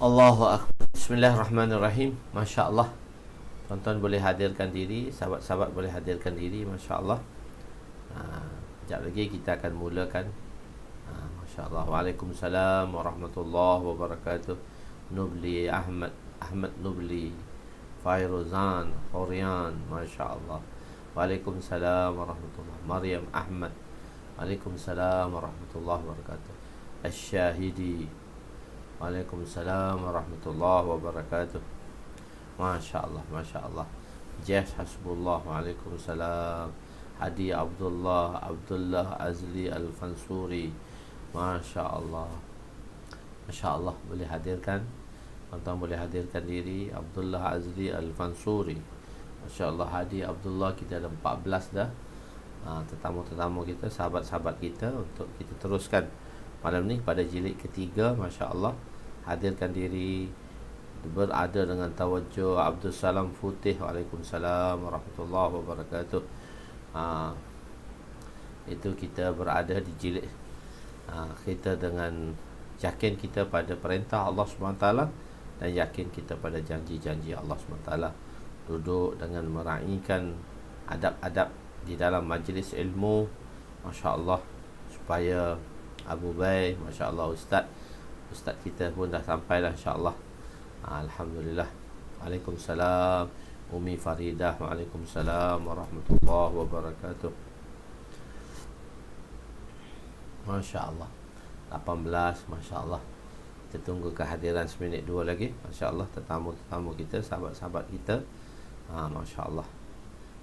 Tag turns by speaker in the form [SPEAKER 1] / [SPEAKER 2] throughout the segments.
[SPEAKER 1] Allahu Akbar. Bismillahirrahmanirrahim. Masya Allah. Tuan-tuan boleh hadirkan diri, sahabat-sahabat boleh hadirkan diri. Masya Allah. Sekejap lagi kita akan mulakan. Masya Allah. Waalaikumsalam warahmatullahi wabarakatuh. Nubli Ahmad Nubli, Fairuzan Horian. Masya Allah. Waalaikumsalam warahmatullahi. Maryam Ahmad. Waalaikumsalam warahmatullahi wabarakatuh. Asyahidi. Waalaikumsalam warahmatullahi wabarakatuh. Masya Allah, Masya Allah. Jas Hasbullah. Waalaikumsalam. Hadi Abdullah Azli Al-Fansuri. Masya Allah. Masya Allah. Boleh hadirkan, tuan-tuan boleh hadirkan diri. Abdullah Azli Al-Fansuri. Masya Allah. Hadi Abdullah. Kita ada 14 dah tetamu-tetamu kita, sahabat-sahabat kita, untuk kita teruskan malam ni pada jilid ketiga. Masya Allah. Hadirkan diri, berada dengan tawajjuh. Abdul Salam Futih. Waalaikumsalam warahmatullahi wabarakatuh. Itu kita berada di jilid kita dengan yakin kita pada perintah Allah SWT dan yakin kita pada janji-janji Allah SWT. Duduk dengan meraihkan adab-adab di dalam majlis ilmu. Masya Allah. Supaya Abu Bay, Masya Allah, Ustaz kita pun dah sampai dah, Insya Allah. Alhamdulillah. Waalaikumsalam. Umi Faridah. Waalaikumsalam warahmatullahi wabarakatuh. Masya Allah. 18. Masya Allah. Kita tunggu kehadiran seminit dua lagi. Masya Allah. Tetamu-tetamu kita, sahabat-sahabat kita. Masya Allah.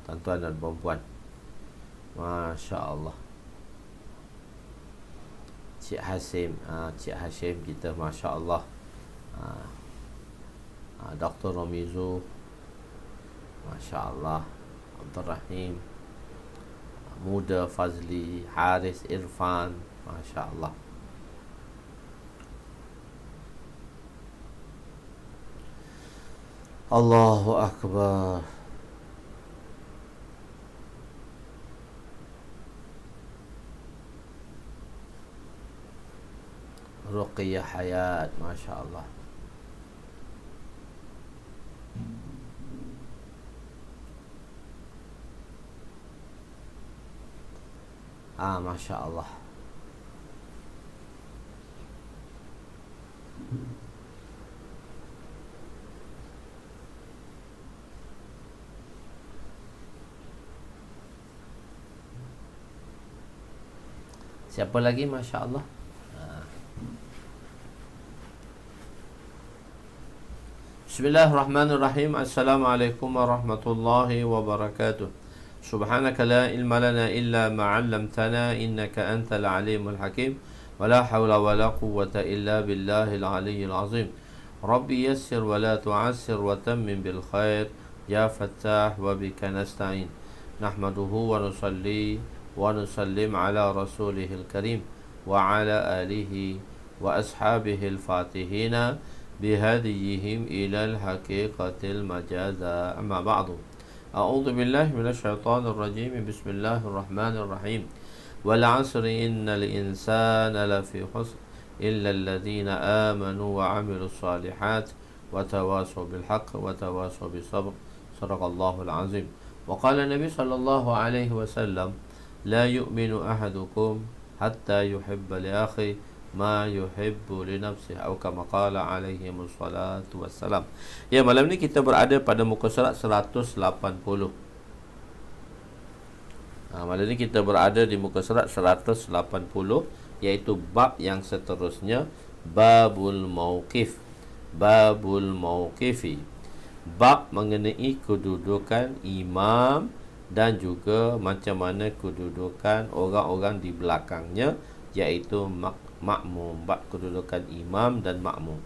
[SPEAKER 1] Tuan-tuan dan perempuan. Masya Allah. Cik Hashim kita, Masya Allah. Dr. Romizu, Masya Allah. Abdul Rahim, Muda Fazli, Haris Irfan, Masya Allah. Allahu Akbar. Ruqiyah Hayat, Masya Allah. Masya Allah. Siapa lagi? Masya Allah. Bismillahirrahmanirrahim. Assalamualaikum warahmatullahi wabarakatuh. Subhanaka la ilma lana illa ma 'allamtana innaka antal alimul hakim. Wa la hawla wa la quwwata illa billahil aliyyil azim. Rabbi yassir wa la tu'assir wa tammim bil khair. Ya Fattah wa bika nasta'in. Nahmaduhu wa nusalli wa nusallim ala rasulihil karim wa ala alihi wa ashabihil fatihina بهديهم إلى الحقيقة المجازة. أما بعد، أعوذ بالله من الشيطان الرجيم. بسم الله الرحمن الرحيم. والعصر إن الإنسان لفي خسر إلا الذين آمنوا وعملوا الصالحات وتواصوا بالحق وتواصوا بالصبر. صدق الله العظيم. وقال النبي صلى الله عليه وسلم: لا يؤمن أحدكم حتى يحب لأخيه ma yuhibbu li nafsihi, atau kama qala alaihi wassalatu wassalam. Ya, malam ni kita berada pada muka surat 180. Malam ni kita berada di muka surat 180, iaitu bab yang seterusnya, babul mauqif. Babul mauqifi. Bab mengenai kedudukan imam dan juga macam mana kedudukan orang-orang di belakangnya, iaitu makmum. Bab kedudukan imam dan makmum.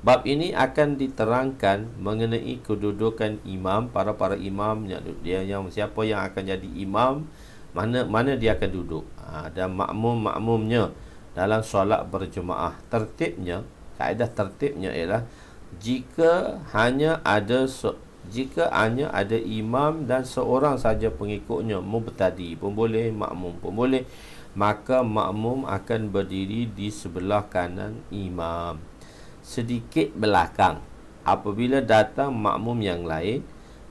[SPEAKER 1] Bab ini akan diterangkan mengenai kedudukan imam, para imam yang siapa yang akan jadi imam, mana dia akan duduk, dan makmumnya dalam solat berjemaah. Kaedah tertibnya ialah jika hanya ada imam dan seorang saja pengikutnya, mubtadi pun boleh, makmum pun boleh, maka makmum akan berdiri di sebelah kanan imam. sedikit belakang. Apabila datang makmum yang lain,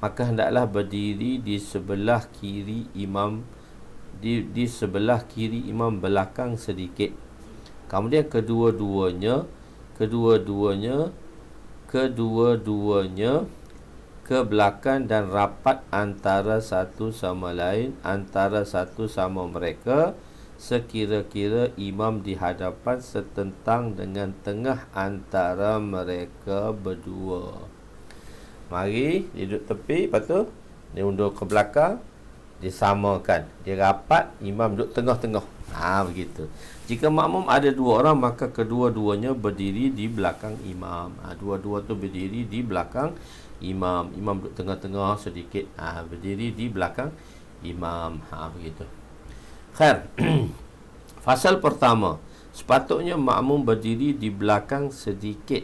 [SPEAKER 1] maka hendaklah berdiri di sebelah kiri imam, di sebelah kiri imam belakang sedikit. Kemudian kedua-duanya ke belakang dan rapat antara satu sama lain, antara satu sama mereka, sekira-kira imam di hadapan setentang dengan tengah antara mereka berdua. Mari duduk tepi, lepas tu dia undur ke belakang, disamakan, dia rapat, imam duduk tengah-tengah. Begitu. Jika makmum ada dua orang, maka kedua-duanya berdiri di belakang imam. Dua-dua tu berdiri di belakang imam. Imam duduk tengah-tengah sedikit, berdiri di belakang imam. Begitu. Khair. Fasal pertama, sepatutnya makmum berdiri di belakang sedikit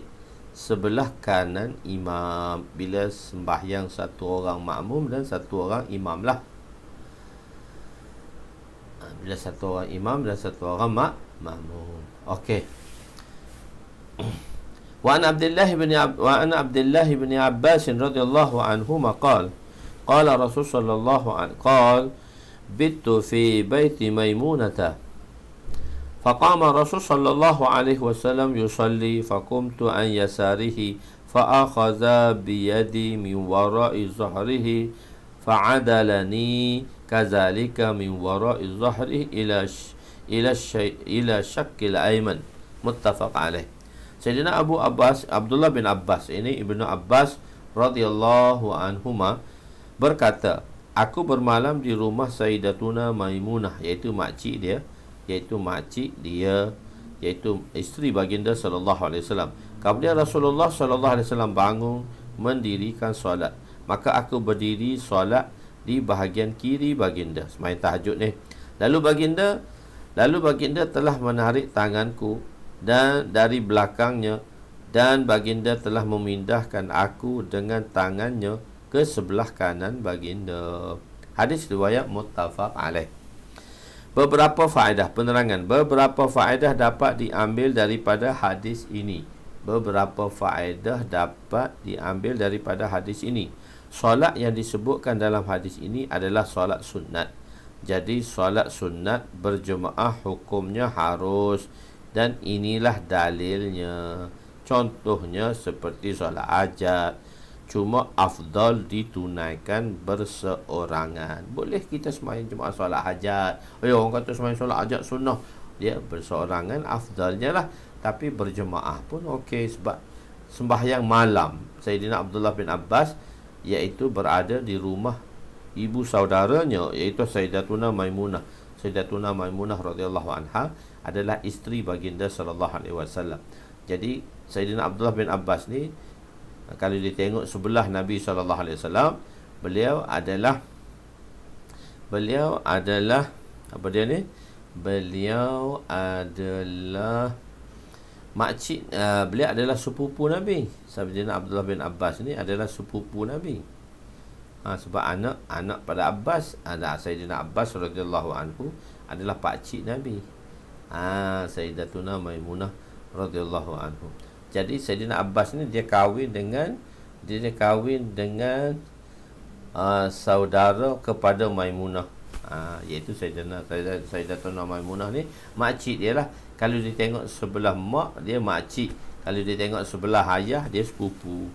[SPEAKER 1] sebelah kanan imam bila sembahyang satu orang makmum dan satu orang imam lah. Bila satu orang imam dan satu orang makmum. Okey. Wa an Abdullah bin Abbas radhiyallahu anhuma qala Rasul sallallahu alaihi qala bittu fi baiti Maimunah. فقام الرسول صلى الله عليه وسلم يصلي فقمت عن يساره فأخذ بيدي من وراء ظهره فعدلني كذلك من وراء ظهره إلى شق الأيمن متفق عليه. Sayyidina Abdullah bin Abbas, ini Ibnu Abbas radhiyallahu anhuma, berkata, aku bermalam di rumah Sayyidatuna Maimunah, iaitu makcik dia, iaitu isteri baginda sallallahu alaihi wasallam. Kemudian Rasulullah sallallahu alaihi wasallam bangun mendirikan solat, maka aku berdiri solat di bahagian kiri baginda, sembahyang tahajud ni. Lalu baginda telah menarik tanganku dan dari belakangnya, dan baginda telah memindahkan aku dengan tangannya ke sebelah kanan baginda. Hadis riwayat muttafaq alaih. Beberapa faedah penerangan. Beberapa faedah dapat diambil daripada hadis ini. Solat yang disebutkan dalam hadis ini adalah solat sunat. Jadi solat sunat berjemaah hukumnya harus, dan inilah dalilnya. Contohnya seperti solat hajat, cuma afdal ditunaikan berseorangan. Boleh kita sembahyang jemaah solat hajat. Orang kata sembahyang solat hajat sunnah, dia berseorangan afdalnya lah. Tapi berjemaah pun okey, sebab sembahyang malam Sayyidina Abdullah bin Abbas iaitu berada di rumah ibu saudaranya, iaitu Sayyidatuna Maimunah. Sayyidatuna Maimunah radhiyallahu anha adalah isteri baginda sallallahu alaihi wasallam. Jadi Sayyidina Abdullah bin Abbas ni, kalau ditengok sebelah Nabi SAW, beliau adalah apa dia ni? Beliau adalah makcik, beliau adalah sepupu Nabi. Sayyidina Abdullah bin Abbas ni adalah sepupu Nabi. Sebab anak pada Abbas, Sayyidina Abbas radhiyallahu anhu adalah pakcik Nabi. Sayyidatuna Maimunah radhiyallahu anhu. Jadi Sayyidina Abbas ni dia kahwin dengan saudara kepada Maimunah, iaitu Sayyidatuna Maimunah ni makcik dia lah. Kalau dia tengok sebelah mak, dia makcik. Kalau dia tengok sebelah ayah, dia sepupu.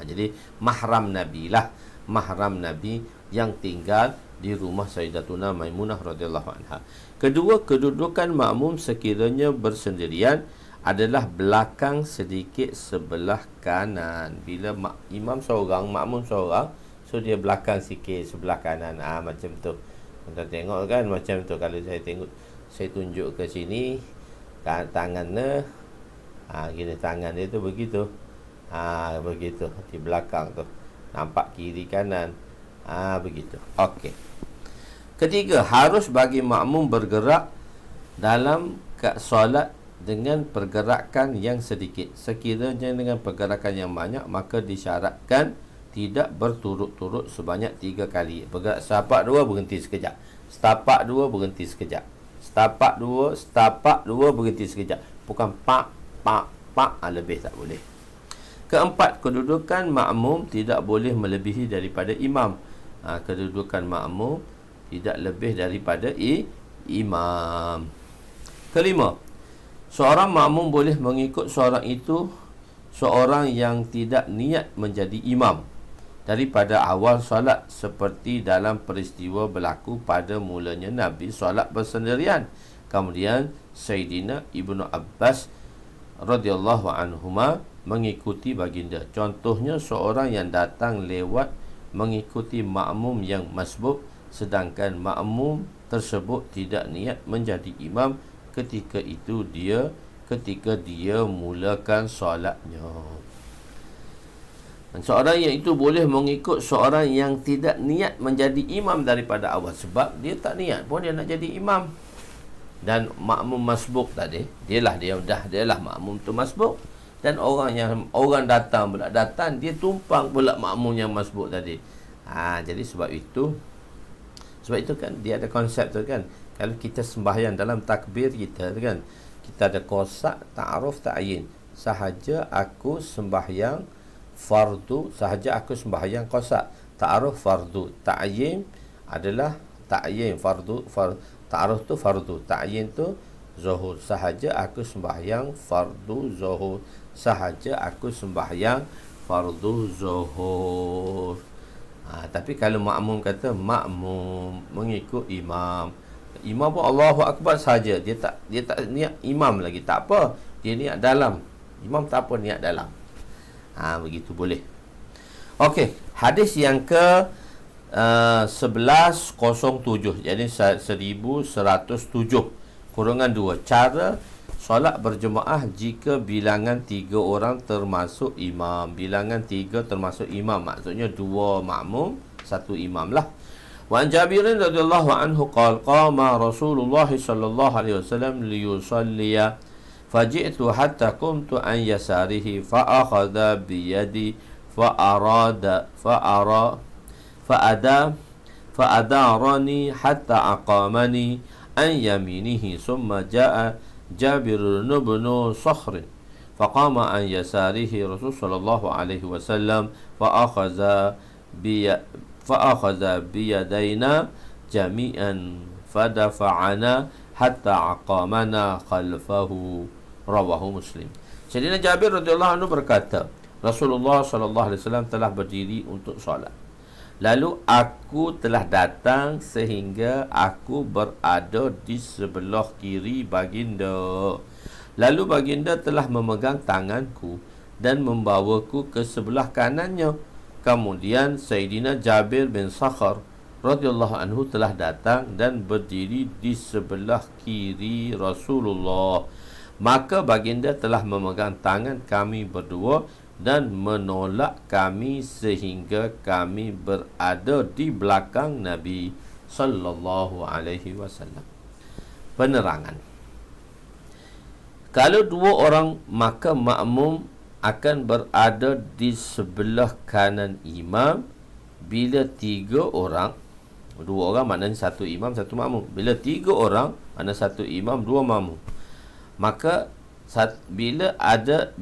[SPEAKER 1] Jadi mahram Nabi lah, mahram Nabi yang tinggal di rumah Sayyidatuna Maimunah radhiyallahu anha. Kedua, kedudukan makmum sekiranya bersendirian adalah belakang sedikit sebelah kanan. Bila imam seorang, makmum seorang, so dia belakang sikit sebelah kanan. Macam tu. Kita tengok kan macam tu. Kalau saya tengok, saya tunjuk ke sini, tangannya, gini tangan dia tu begitu. Begitu di belakang tu. Nampak kiri kanan. Begitu. Okey. Ketiga, harus bagi makmum bergerak dalam solat dengan pergerakan yang sedikit. Sekiranya dengan pergerakan yang banyak, maka disyaratkan tidak berturut-turut sebanyak 3 kali. Bergerak setapak 2, berhenti sekejap. Setapak 2, berhenti sekejap. Setapak 2, berhenti sekejap. Bukan pak, pak, nampak, lebih tak boleh. Keempat, kedudukan makmum tidak boleh melebihi daripada imam. Kedudukan makmum tidak lebih daripada imam. Kelima, seorang makmum boleh mengikut seorang itu, seorang yang tidak niat menjadi imam daripada awal solat, seperti dalam peristiwa berlaku pada mulanya Nabi solat bersendirian. Kemudian Sayyidina Ibnu Abbas radhiyallahu anhuma mengikuti baginda. Contohnya, seorang yang datang lewat mengikuti makmum yang masbuk, sedangkan makmum tersebut tidak niat menjadi imam ketika dia mulakan solatnya. Dan seorang yang itu boleh mengikut seorang yang tidak niat menjadi imam daripada awal, sebab dia tak niat pun dia nak jadi imam. Dan makmum masbuk tadi, dialah makmum tu masbuk, dan orang datang dia tumpang pula makmum yang masbuk tadi. Jadi sebab itu kan dia ada konsep tu kan. Kalau kita sembahyang dalam takbir kita tu kan, kita ada kosak, ta'aruf, ta'yin. Sahaja aku sembahyang kosak, ta'aruf fardu, ta'yin adalah ta'yin fardu, ta'aruf tu fardu, ta'yin tu zuhur. Sahaja aku sembahyang fardu zuhur, sahaja aku sembahyang fardu zuhur. Tapi kalau makmum kata makmum mengikut imam pun Allahu Akbar saja, dia tak niat imam lagi, tak apa, dia niat dalam. Imam tak apa, niat dalam. Begitu boleh. Okey, hadis yang ke 1107, jadi 1107 kurungan 2. Cara solat berjemaah jika bilangan 3 orang termasuk imam. Bilangan 3 termasuk imam, maksudnya 2 makmum, 1 imam lah. Wa an Jabir radhiyallahu anhu qala qama Rasulullah sallallahu alaihi wasallam liyusalliya faji'tu hatta qumtu an yasarihi fa akhadha bi yadi fa adarani hatta aqamani an yaminihi thumma jaa Jabir bin Sakhr faqama an yasarihi Rasul sallallahu alaihi wasallam fa akhadha biyadaina jami'an fadafa'ana hatta aqamana khalfahu, rawahu Muslim. Sayyidina Jabir radhiyallahu anhu berkata, Rasulullah sallallahu alaihi wasallam telah berdiri untuk solat. Lalu aku telah datang sehingga aku berada di sebelah kiri baginda. Lalu baginda telah memegang tanganku dan membawaku ke sebelah kanannya. Kemudian Sayyidina Jabir bin Sakhr radhiyallahu anhu telah datang dan berdiri di sebelah kiri Rasulullah. Maka baginda telah memegang tangan kami berdua dan menolak kami sehingga kami berada di belakang Nabi sallallahu alaihi wasallam. Penerangan. Kalau 2 orang, maka makmum akan berada di sebelah kanan imam. Bila 3 orang, 2 orang maknanya 1 imam 1 makmum. Bila 3 orang, maknanya 1 imam 2 makmum. Maka bila 3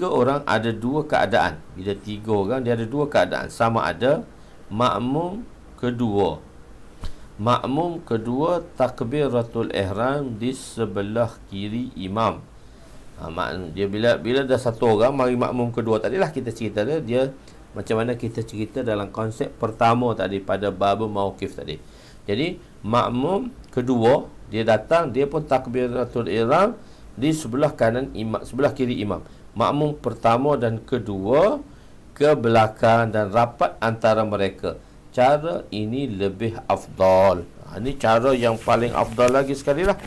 [SPEAKER 1] orang ada 2 keadaan. Bila 3 orang dia ada 2 keadaan. Sama ada makmum kedua takbiratul ihram di sebelah kiri imam. Dia bila dah 1 orang mari makmum kedua, tadilah kita cerita dia macam mana kita cerita dalam konsep pertama tadi pada bab mauqif tadi. Jadi makmum kedua dia datang, dia pun takbiratul ihram di sebelah kanan imam, sebelah kiri imam. Makmum pertama dan kedua ke belakang dan rapat antara mereka. Cara ini lebih afdal. Ini cara yang paling afdal lagi sekali lah.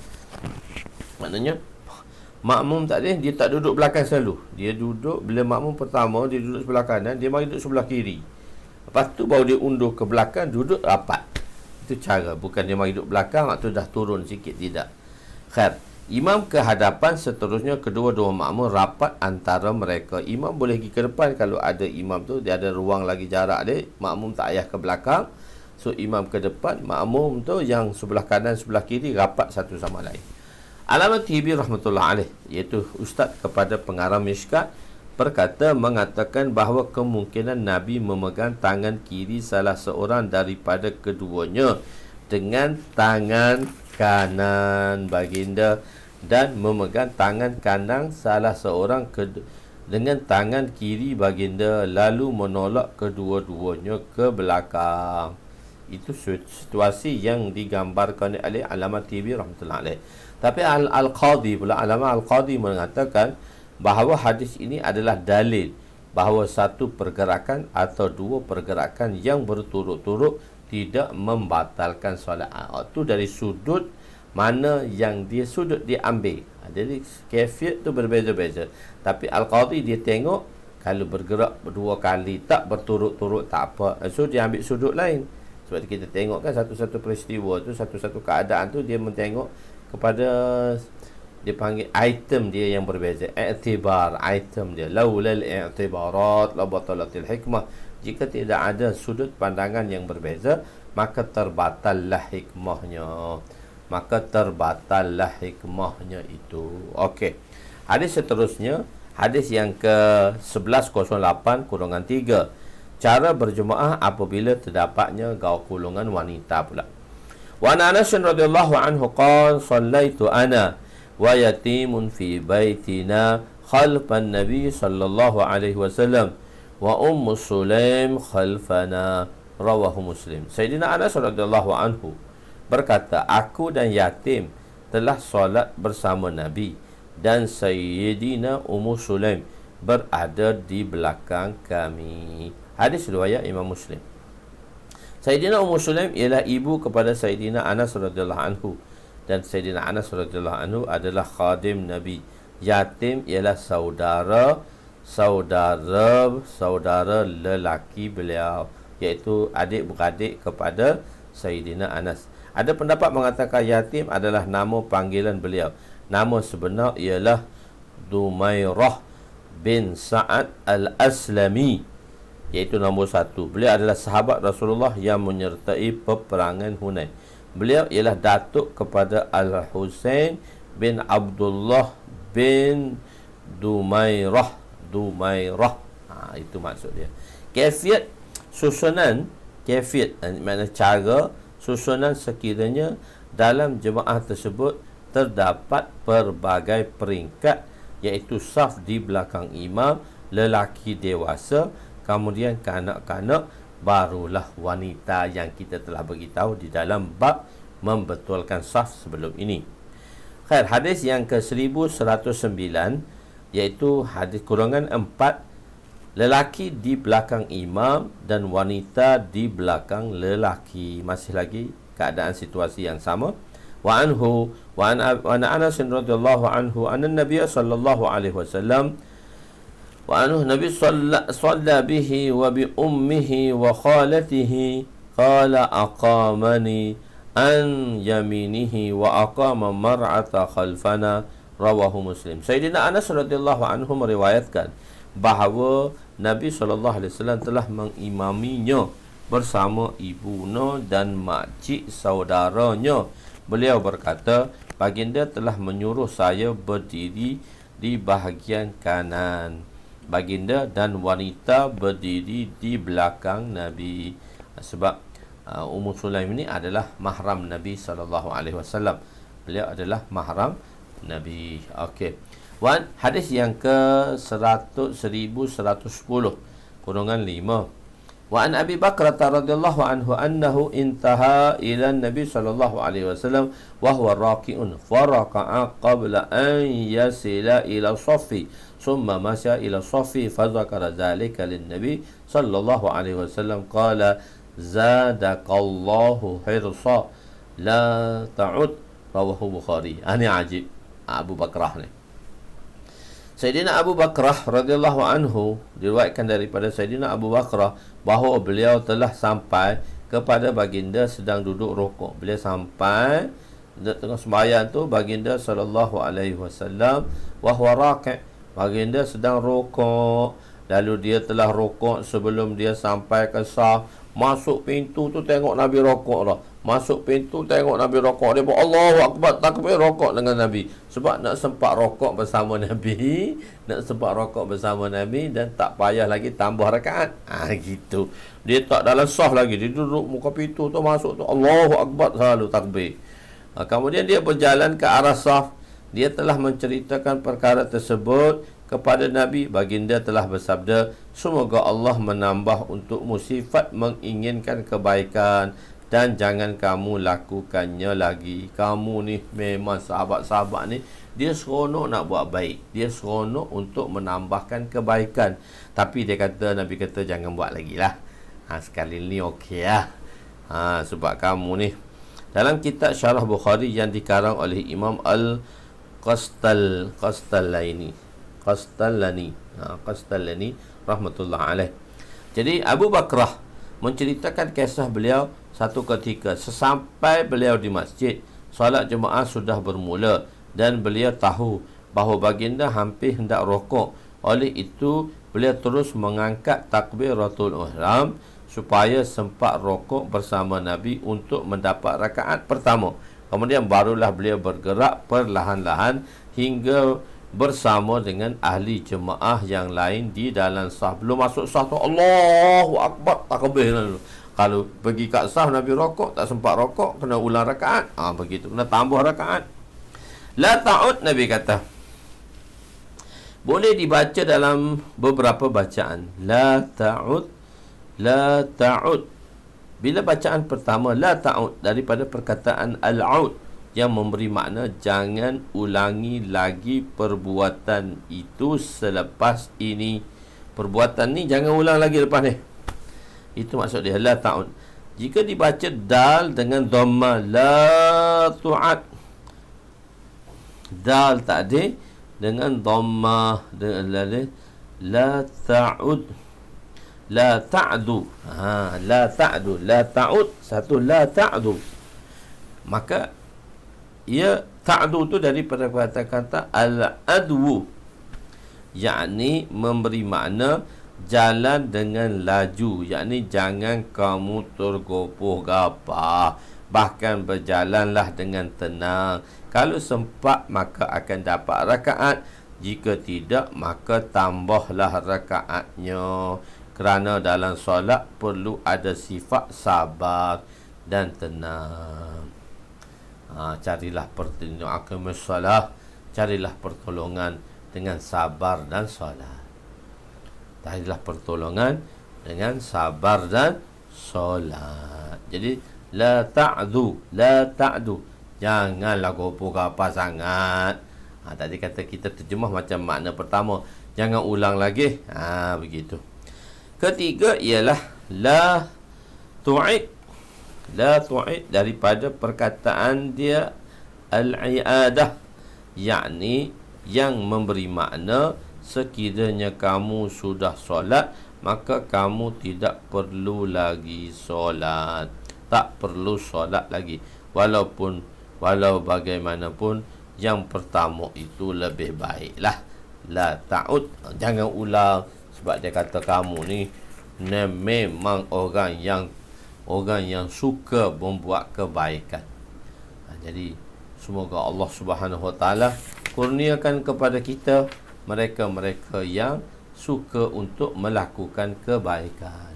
[SPEAKER 1] Maknanya makmum tadi dia tak duduk belakang selalu. Dia duduk, bila makmum pertama dia duduk sebelah kanan, dia mari duduk sebelah kiri. Lepas tu baru dia undur ke belakang, duduk rapat. Itu cara. Bukan dia mari duduk belakang, waktu dah turun sikit, tidak. Khair. Imam ke hadapan, seterusnya kedua-dua makmum rapat antara mereka. Imam boleh pergi ke depan kalau ada imam tu, dia ada ruang lagi jarak dia. Makmum tak payah ke belakang. So imam ke depan, makmum tu yang sebelah kanan, sebelah kiri rapat satu sama lain. Allamah Tibi rahmatullah alaih, iaitu ustaz kepada pengarang Mishkat, berkata mengatakan bahawa kemungkinan Nabi memegang tangan kiri salah seorang daripada keduanya dengan tangan kanan baginda dan memegang tangan kanan salah seorang dengan tangan kiri baginda lalu menolak kedua-duanya ke belakang. Itu situasi yang digambarkan oleh Allamah Tibi rahmatullah alaih. Tapi Al-Qadhi pula, Allamah Al-Qadhi mengatakan bahawa hadis ini adalah dalil bahawa satu pergerakan atau dua pergerakan yang berturut-turut tidak membatalkan solat. Itu dari sudut mana yang dia sudut dia ambil. Jadi kaifiat tu berbeza-beza. Tapi Al-Qadhi dia tengok kalau bergerak dua kali tak berturut-turut tak apa. So dia ambil sudut lain. Sebab kita tengok kan satu-satu peristiwa tu, satu-satu keadaan tu dia mentengok kepada, dia panggil item dia yang berbeza. I'tibar, item dia. Laulal i'tibarat la batalatil hikmah. Jika tidak ada sudut pandangan yang berbeza, maka terbatallah hikmahnya. Maka terbatallah hikmahnya itu. Okey. Hadis seterusnya, hadis yang ke-1108-3. Cara berjemaah apabila terdapatnya golongan wanita pula. Wa Anas radhiyallahu anhu qala sallaitu ana wa yatimun fi baitina khalfan nabi sallallahu alaihi wasallam wa ummu sulaim khalfana, rawahu Muslim. Sayyidina Anas radhiyallahu anhu berkata, aku dan yatim telah solat bersama Nabi dan Sayyidina Ummu Sulaim berada di belakang kami. Hadis riwayat Imam Muslim. Sayyidina Ummu Sulaim ialah ibu kepada Sayyidina Anas radhiyallahu anhu, dan Sayyidina Anas radhiyallahu anhu adalah khadim Nabi. Yatim ialah saudara lelaki beliau, iaitu adik-beradik kepada Sayyidina Anas. Ada pendapat mengatakan yatim adalah nama panggilan beliau. Nama sebenar ialah Dumairah bin Sa'ad al-Aslami, iaitu nombor 1. Beliau adalah sahabat Rasulullah yang menyertai peperangan Hunain. Beliau ialah datuk kepada Al-Husain bin Abdullah bin Dumairah. Itu maksud dia. Kaifiat susunan, kaifiat makna cara susunan sekiranya dalam jemaah tersebut terdapat pelbagai peringkat, iaitu saf di belakang imam, lelaki dewasa, kemudian kanak-kanak, barulah wanita yang kita telah beritahu di dalam bab membetulkan saf sebelum ini. Khair, hadis yang ke-1109, iaitu hadis kurungan 4, lelaki di belakang imam dan wanita di belakang lelaki. Masih lagi keadaan situasi yang sama. Wa Anas radhiyallahu anhu anna Nabiy sallallahu alaihi wasallam Nabi shalla bihi wa bi ummihi wa khalatihi qala aqamani an yaminihi wa aqama mar'ata khalfana, rawahu Muslim. Sayyidina Anas radhiyallahu anhu meriwayatkan bahawa Nabi SAW telah mengimaminya bersama ibunya dan makcik saudaranya. Beliau berkata, baginda telah menyuruh saya berdiri di bahagian kanan baginda dan wanita berdiri di belakang Nabi. Sebab Ummu Sulaim ini adalah mahram Nabi SAW. Beliau adalah mahram Nabi. Okey. Wan, hadis yang ke-1110 kurungan 5. Wa an Abi Bakrah radhiyallahu anhu annahu intaha ila Nabi sallallahu alaihi wasallam wa huwa raqi'un faraqa'a qabla an yasila ila saffi thumma masya ila saffi fa dzakara dzalika lin Nabi sallallahu alaihi wasallam qala zadaqallahu hirsa la ta'ud, rawahu Bukhari. Ini ajib Abu Bakrah ni. Sayyidina Abu Bakrah radhiyallahu anhu diriwayatkan daripada Sayyidina Abu Bakrah bahawa beliau telah sampai kepada baginda sedang duduk rukuk. Beliau sampai tengah sembahyang tu, baginda sallallahu alaihi wasallam wa huwa raqi', baginda sedang rukuk. Lalu dia telah rukuk sebelum dia sampai ke saf. Masuk pintu tu tengok Nabi rukuk dah. Masuk pintu tengok Nabi rokok, dia pun Allahu Akbar, takbir, rokok dengan Nabi. Sebab nak sempat rokok bersama Nabi, nak sempat rokok bersama Nabi, dan tak payah lagi tambah rakaat. Gitu. Dia tak dalam sah lagi, dia duduk muka pintu tu, masuk tu Allahu Akbar, selalu takbir. Kemudian dia berjalan ke arah saf. Dia telah menceritakan perkara tersebut kepada Nabi. Baginda telah bersabda, semoga Allah menambah untukmu sifat menginginkan kebaikan, dan jangan kamu lakukannya lagi. Kamu ni memang sahabat-sahabat ni, dia seronok nak buat baik, dia seronok untuk menambahkan kebaikan. Tapi dia kata, Nabi kata jangan buat lagi lah. Sekali ni okey lah. Sebab kamu ni. Dalam kitab Syarah Bukhari yang dikarang oleh Imam Qastallani rahmatullah alaih. Jadi Abu Bakrah menceritakan kisah beliau satu ketika sesampai beliau di masjid, solat jemaah sudah bermula dan beliau tahu bahawa baginda hampir hendak rokok. Oleh itu beliau terus mengangkat takbiratul ihram supaya sempat rokok bersama Nabi untuk mendapat rakaat pertama. Kemudian barulah beliau bergerak perlahan-lahan hingga bersama dengan ahli jemaah yang lain di dalam saf. Belum masuk saf tu Allahu Akbar, takbir dulu. Kalau pergi kat saf Nabi rokok, tak sempat rokok, kena ulang rakaat. Begitu, kena tambah rakaat. La ta'ud, Nabi kata. Boleh dibaca dalam beberapa bacaan. La ta'ud, la ta'ud. Bila bacaan pertama la ta'ud daripada perkataan al-'aud yang memberi makna jangan ulangi lagi perbuatan itu selepas ini. Perbuatan ni jangan ulang lagi lepas ni. Itu maksud dia, la ta'ud. Jika dibaca dal dengan dhamma, la tu'ad. Dal tak ada dengan dhamma, dengan la ta'ud. La ta'du. La ta'du. La ta'ud. Satu la ta'du. Maka ia ta'du tu daripada kata-kata al-adwu, yakni memberi makna jalan dengan laju, yakni jangan kamu tergopoh gapah, bahkan berjalanlah dengan tenang. Kalau sempat maka akan dapat rakaat, jika tidak maka tambahlah rakaatnya. Kerana dalam solat perlu ada sifat sabar dan tenang. Carilah pertolongan, carilah pertolongan dengan sabar dan solat. Carilah pertolongan dengan sabar dan solat. Jadi la ta'du, la ta'du. Janganlah gopoh apa sangat. Tadi kata kita terjemah macam makna pertama, jangan ulang lagi. Begitu. Ketiga ialah la tu'id. La tu'id daripada perkataan dia al-i'adah, yakni yang memberi makna sekiranya kamu sudah solat maka kamu tidak perlu lagi solat. Tak perlu solat lagi. Walau bagaimanapun yang pertama itu lebih baiklah. La ta'ud, jangan ulang. Sebab dia kata kamu ni memang orang yang suka membuat kebaikan. Jadi semoga Allah Subhanahu Wa Taala kurniakan kepada kita mereka-mereka yang suka untuk melakukan kebaikan.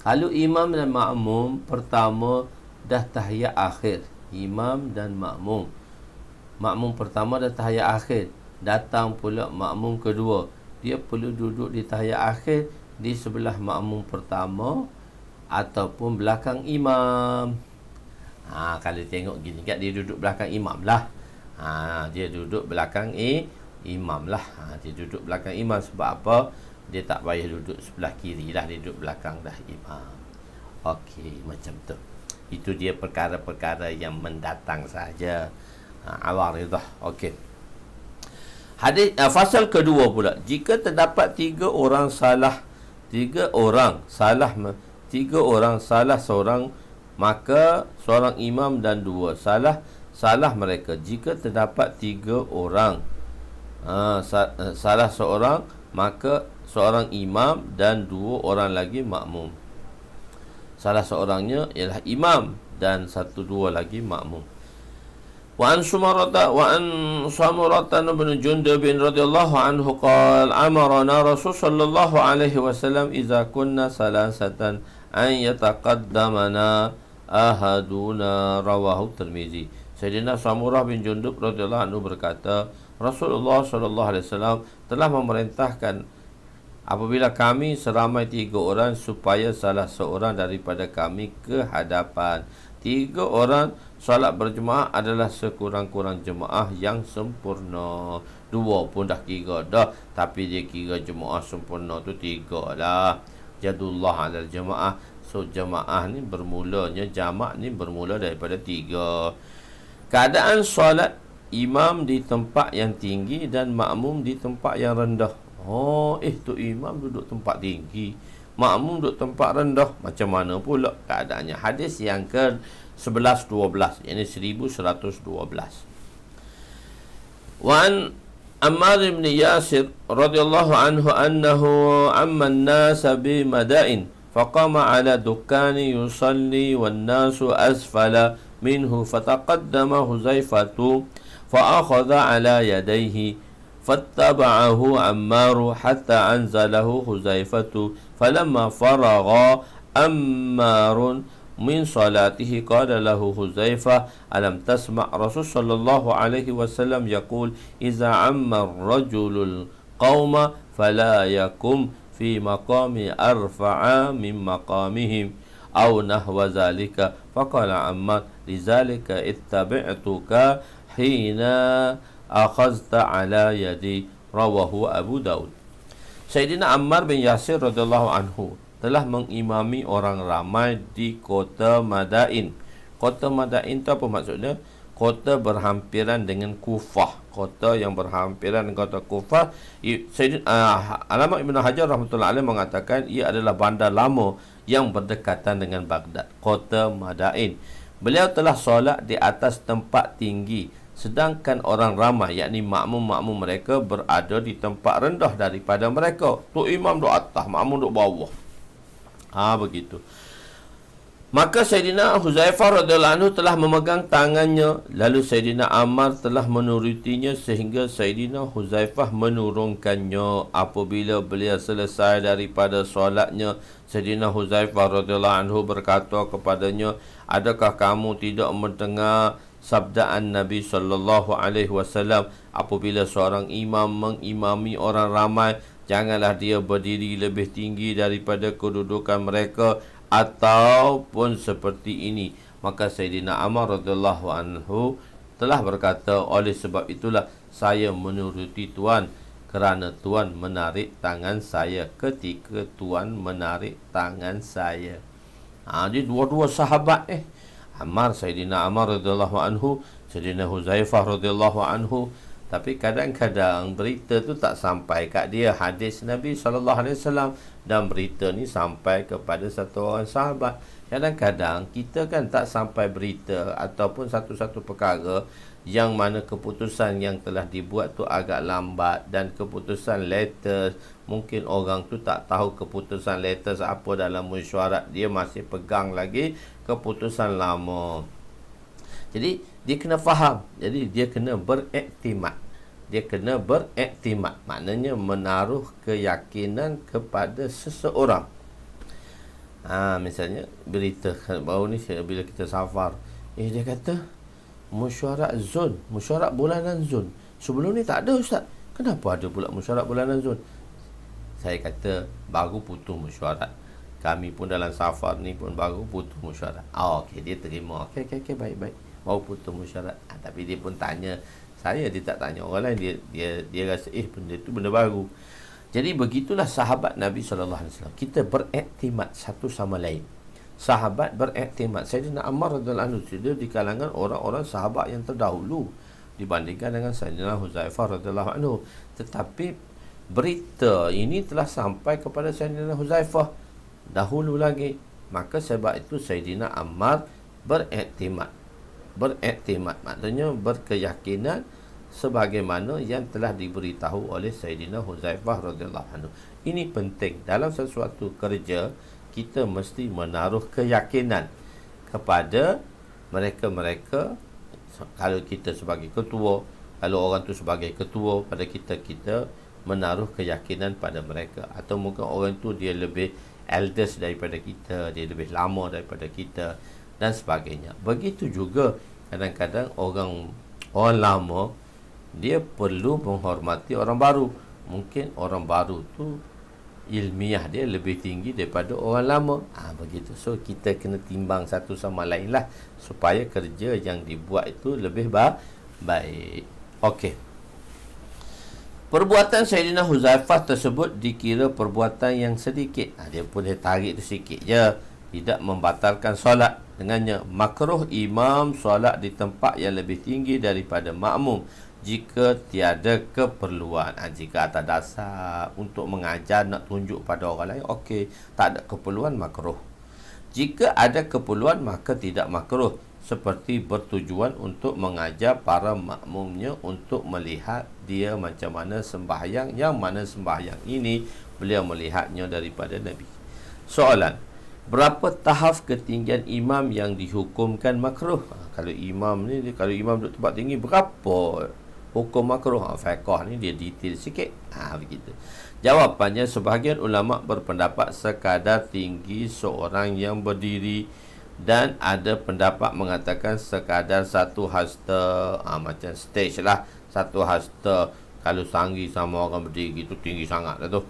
[SPEAKER 1] Kalau imam dan makmum pertama dah tahiyat akhir, imam dan makmum pertama dah tahiyat akhir, datang pula makmum kedua, dia perlu duduk di tahiyat akhir di sebelah makmum pertama ataupun belakang imam. Kalau tengok gini kat, dia duduk belakang imam lah. Dia duduk belakang imam lah. Dia duduk belakang imam. Sebab apa? Dia tak payah duduk sebelah kiri lah, dia duduk belakang dah imam. Okey, macam tu. Itu dia perkara-perkara yang mendatang saja. Awaridah. Okey. Hadis fasal kedua pula, jika terdapat tiga orang salah seorang, maka seorang imam dan dua salah mereka. Jika terdapat tiga orang salah seorang, maka seorang imam dan dua orang lagi makmum. Salah seorangnya ialah imam dan satu dua lagi makmum. Wa an Samurata bin Jundub radhiyallahu anhu qala amarna Rasul sallallahu alaihi wasallam idza kunna salasatan an yataqaddamana ahaduna, rawahu Tirmizi. Sayyidina Samurah bin Jundub radhiyallahu anhu berkata, Rasulullah sallallahu alaihi wasallam telah memerintahkan apabila kami seramai 3 orang supaya salah seorang daripada kami ke hadapan. 3 orang solat berjemaah adalah sekurang-kurang jemaah yang sempurna. 2 pun dah kira dah, tapi dia kira jemaah sempurna tu 3 lah. Jadullah alal jemaah. So jemaah ni bermulanya, jamak ni bermula daripada 3. Keadaan solat imam di tempat yang tinggi dan makmum di tempat yang rendah. Tu imam duduk tempat tinggi, makmum duduk tempat rendah. Macam mana pula keadaannya? Hadis yang ke 1112, yakni 1112. Wa an Ammar bin Yasir radhiyallahu anhu annahu amma an-nas bi Madain faqama ala dukkani yusalli wan nasu asfala minhu fataqaddama Huzaifatu fa'akhadha ala yadayhi فاتبعه عمار حتى أنزله حذيفة فلما فرغ عمار من صلاته قال له حذيفة ألم تسمع رسول صلى الله عليه وسلم يقول إذا عم الرجل القوم فلا يقم في مقام أرفع من مقامهم أو نحو ذلك فقال عمار لذلك اتبعتك حين akhazta ala yadi, rawahu Abu Daud. Sayyidina Ammar bin Yasir radhiyallahu anhu telah mengimami orang ramai di kota Madain. Kota Madain itu apa maksudnya? Kota berhampiran dengan Kufah. Kota yang berhampiran dengan kota Kufah. Alama Ibn Hajar rahmatullahi alaih mengatakan ia adalah bandar lama yang berdekatan dengan Baghdad. Kota Madain. Beliau telah solat di atas tempat tinggi, sedangkan orang ramai, yakni makmum-makmum mereka berada di tempat rendah daripada mereka. Tu imam duduk atas, makmum duduk bawah. Begitu. Maka Sayyidina Huzaifah radhiyallahu anhu telah memegang tangannya, lalu Sayyidina Ammar telah menurutinya sehingga Sayyidina Huzaifah menurunkannya. Apabila beliau selesai daripada solatnya, Sayyidina Huzaifah radhiyallahu anhu berkata kepadanya, adakah kamu tidak mendengar sabdaan Nabi sallallahu alaihi wasallam, apabila seorang imam mengimami orang ramai, janganlah dia berdiri lebih tinggi daripada kedudukan mereka ataupun seperti ini. Maka Sayyidina Ammar radhiyallahu anhu telah berkata, oleh sebab itulah saya menuruti Tuan, kerana Tuan menarik tangan saya ketika Tuan menarik tangan saya. Jadi dua-dua sahabat Ammar, Sayyidina Ammar radhiyallahu anhu, Sayyidina Huzaifah radhiyallahu anhu. Tapi kadang-kadang berita tu tak sampai kat dia, hadis Nabi sallallahu alaihi wasallam, dan berita ni sampai kepada satu orang sahabat. Kadang-kadang kita kan tak sampai berita ataupun satu-satu perkara yang mana keputusan yang telah dibuat tu agak lambat, dan keputusan latest mungkin orang tu tak tahu keputusan latest apa dalam mesyuarat, dia masih pegang lagi keputusan lama. Jadi dia kena faham, jadi dia kena beriktimad. Dia kena beriktimad, maknanya menaruh keyakinan kepada seseorang. Misalnya berita baru ni bila kita safar, dia kata mesyuarat zon, mesyuarat bulanan zon. Sebelum ni tak ada, ustaz. Kenapa ada pula mesyuarat bulanan zon? Saya kata baru putus mesyuarat. Kami pun dalam safar ni pun baru putus mesyuarat. Okey, dia terima. Okey, baik-baik. Baru putus mesyuarat. Tapi dia pun tanya saya, dia tak tanya orang lain. Dia rasa benda tu benda baru. Jadi begitulah sahabat Nabi sallallahu alaihi wasallam. Kita beriktimad satu sama lain. Sahabat beriktimad. Sayyidina Ammar radhiyallahu anhu dia di kalangan orang-orang sahabat yang terdahulu dibandingkan dengan Sayyidina Huzaifah radhiyallahu anhu. Tetapi berita ini telah sampai kepada Sayyidina Huzaifah dahulu lagi. Maka sebab itu Sayyidina Ammar beriktimad. Beriktimad maknanya berkeyakinan sebagaimana yang telah diberitahu oleh Sayyidina Huzaifah radhiyallahu anhu. Ini penting dalam sesuatu kerja. kita mesti menaruh keyakinan kepada mereka-mereka. Kalau kita sebagai ketua, kalau orang tu sebagai ketua pada kita, kita menaruh keyakinan pada mereka. Atau mungkin orang tu dia lebih elders daripada kita, dia lebih lama daripada kita dan sebagainya. Begitu juga kadang-kadang orang lama dia perlu menghormati orang baru. Mungkin orang baru tu ilmiah dia lebih tinggi daripada orang lama. Begitu. So kita kena timbang satu sama lain lah, supaya kerja yang dibuat itu lebih baik. Okey. Perbuatan Sayyidina Huzaifah tersebut dikira perbuatan yang sedikit. Dia pun dia tarik tu sikit je, tidak membatalkan solat dengannya. Makruh imam solat di tempat yang lebih tinggi daripada makmum jika tiada keperluan. Jika atas dasar untuk mengajar, nak tunjuk pada orang lain, okey. Tak ada keperluan, makruh. Jika ada keperluan, maka tidak makruh, seperti bertujuan untuk mengajar para makmumnya untuk melihat dia macam mana sembahyang, yang mana sembahyang ini beliau melihatnya daripada Nabi. Soalan, berapa tahap ketinggian imam yang dihukumkan makruh? Kalau imam duduk tempat tinggi, berapa hukum makruh? Fiqh ni dia detail sikit. Begitu. Jawapannya, sebahagian ulama berpendapat sekadar tinggi seorang yang berdiri, dan ada pendapat mengatakan sekadar satu hasta, macam stage lah, satu hasta. Kalau sanggi sama orang berdiri itu tinggi sangat lah tu.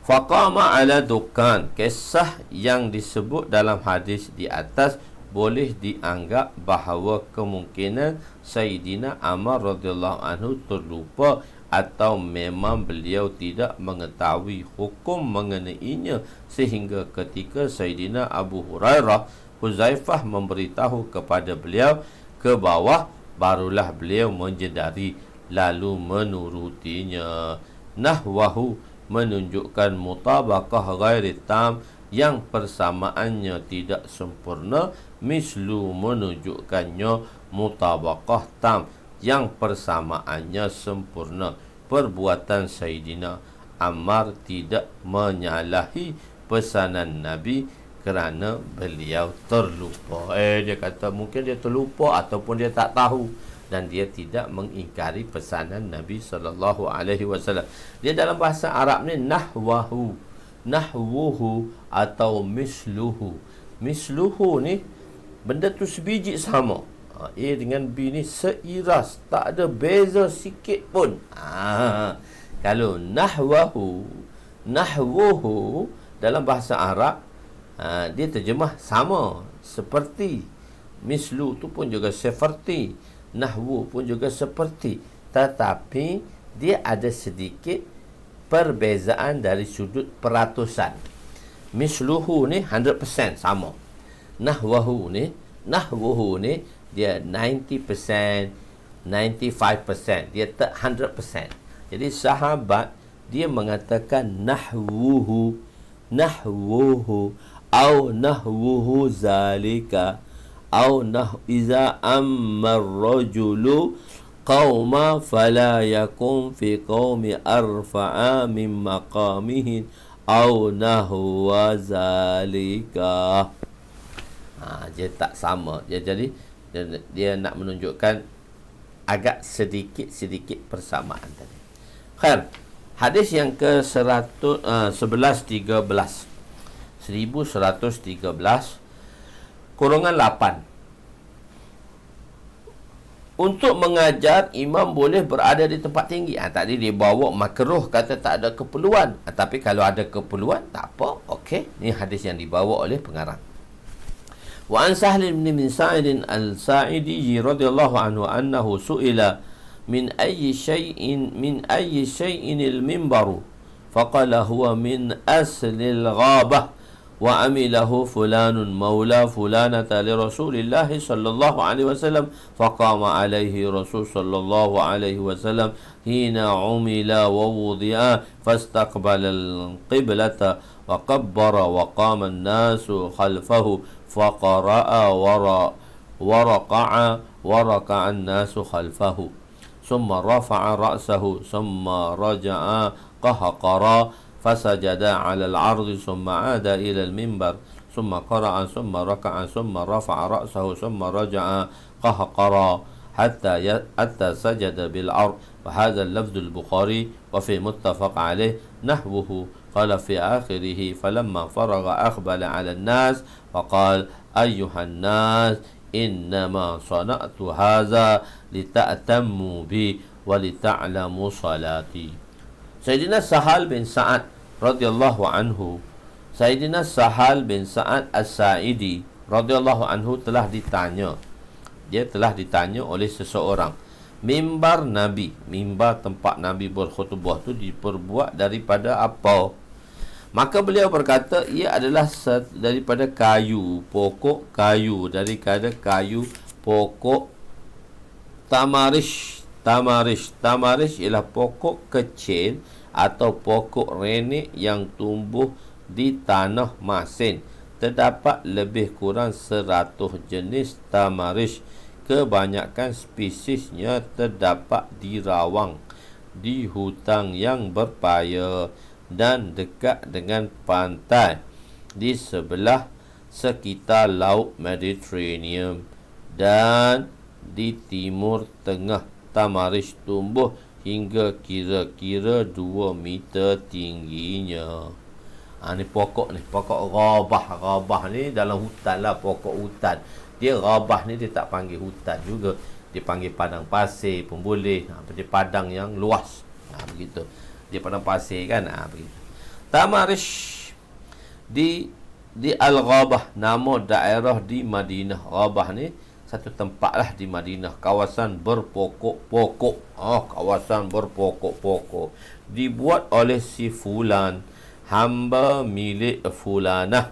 [SPEAKER 1] Faqama ala dukan. Kisah yang disebut dalam hadis di atas boleh dianggap bahawa kemungkinan Sayyidina Ammar radhiyallahu anhu terlupa atau memang beliau tidak mengetahui hukum mengenainya, sehingga ketika Sayyidina Abu Hurairah, Huzaifah memberitahu kepada beliau ke bawah, barulah beliau menjedari lalu menurutinya. Nahwahu menunjukkan mutabaqah ghairi tam, yang persamaannya tidak sempurna. Mislu menunjukkannya mutabaqah tam, yang persamaannya sempurna. Perbuatan Sayyidina Ammar tidak menyalahi pesanan Nabi kerana beliau terlupa. Dia kata mungkin dia terlupa ataupun dia tak tahu, dan dia tidak mengingkari pesanan Nabi SAW. Dia dalam bahasa Arab ni nahwahu, nahwuhu atau misluhu. Misluhu ni benda tu sebiji sama. A dengan B ni seiras, tak ada beza sikit pun. Kalau nahwahu, nahwuhu dalam bahasa Arab, dia terjemah sama, seperti. Mislu tu pun juga seperti, nahwu pun juga seperti, tetapi dia ada sedikit perbezaan dari sudut peratusan. Misluhu ni 100% sama. Nahwuhu ni dia 90%, 95%, dia tak 100%. Jadi sahabat dia mengatakan nahwuhu au nahwuhu zalika au iza ammar rajulu qauma fala yakun fi qaumi arfa'a min maqamihin au nahwa zalika. Dia tak sama. Dia nak menunjukkan agak sedikit persamaan tadi. Khair. Hadis yang ke 1113 kurungan 8. Untuk mengajar, imam boleh berada di tempat tinggi. Tadi dia bawa makruh, kata tak ada keperluan. Tapi kalau ada keperluan, tak apa. Okey, ni hadis yang dibawa oleh pengarang. Wa an Sahl bin Sa'id al-Sa'idi radhiyallahu anhu annahu su'ila min ayyi shay'in al-minbaru faqala huwa min asli al-ghabah wa amilahu fulanun maula fulanata li Rasulillah sallallahu alaihi wasallam faqama alaihi Rasul sallallahu alaihi wasallam hina umila wa wudi'a fastaqbala al-qiblata wa kabbara wa qama an-nasu khalfahu faqara'a wa raqa'a wa raka'a an-nasu khalfahu ثم رفع رأسه ثم رجع قهقرا فسجد على العرض ثم عاد إلى المنبر ثم قرأ ثم ركع ثم رفع رأسه ثم رجع قهقرا حتى سجد بالعرض. وهذا اللفظ البخاري وفي متفق عليه نحوه. قال في آخره فلما فرغ أقبل على الناس وقال أيها الناس إنما صنعت هذا لتأتموا بي ولتعلموا صلاتي. Sayyidina Sahal bin Sa'ad radhiyallahu anhu, Sayyidina Sahal bin Sa'ad As-Sa'idi radhiyallahu anhu telah ditanya. Dia telah ditanya oleh seseorang, mimbar Nabi, mimbar tempat Nabi berkhutbah tu diperbuat daripada apa? Maka beliau berkata, ia adalah daripada kayu, pokok kayu, daripada kayu pokok tamarish. Tamarish ialah pokok kecil atau pokok renek yang tumbuh di tanah masin. Terdapat lebih kurang 100 jenis tamarish. Kebanyakan spesiesnya terdapat di rawang, di hutan yang berpaya dan dekat dengan pantai di sebelah sekitar Laut Mediterranean dan di timur tengah. Tamarish tumbuh hingga kira-kira 2 meter tingginya. Ni pokok ni, pokok rabah ni dalam hutan lah, pokok hutan. Dia rabah ni dia tak panggil hutan juga, dia panggil padang pasir pun boleh. Dia padang yang luas. Begitu. Dia padang pasir kan. Begitu. Tamarish di Al-Ghabah, nama daerah di Madinah. Ghabah ni satu tempat lah di Madinah, kawasan berpokok-pokok. Kawasan berpokok-pokok. Dibuat oleh si Fulan, hamba milik Fulanah.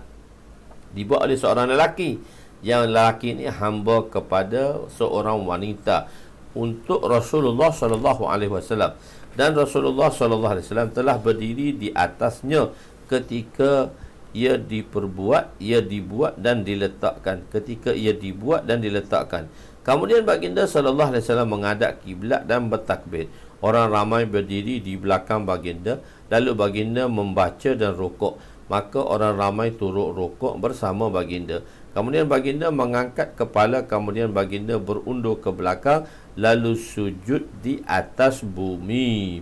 [SPEAKER 1] Dibuat oleh seorang lelaki. Yang lelaki ni hamba kepada seorang wanita untuk Rasulullah sallallahu alaihi wasallam. Dan Rasulullah sallallahu alaihi wasallam telah berdiri di atasnya ketika ia dibuat dan diletakkan. Ketika ia dibuat dan diletakkan. Kemudian baginda sallallahu alaihi wasallam menghadap kiblat dan bertakbir. Orang ramai berdiri di belakang baginda, lalu baginda membaca dan rukuk. Maka orang ramai turut rukuk bersama baginda. Kemudian baginda mengangkat kepala, kemudian baginda berundur ke belakang lalu sujud di atas bumi.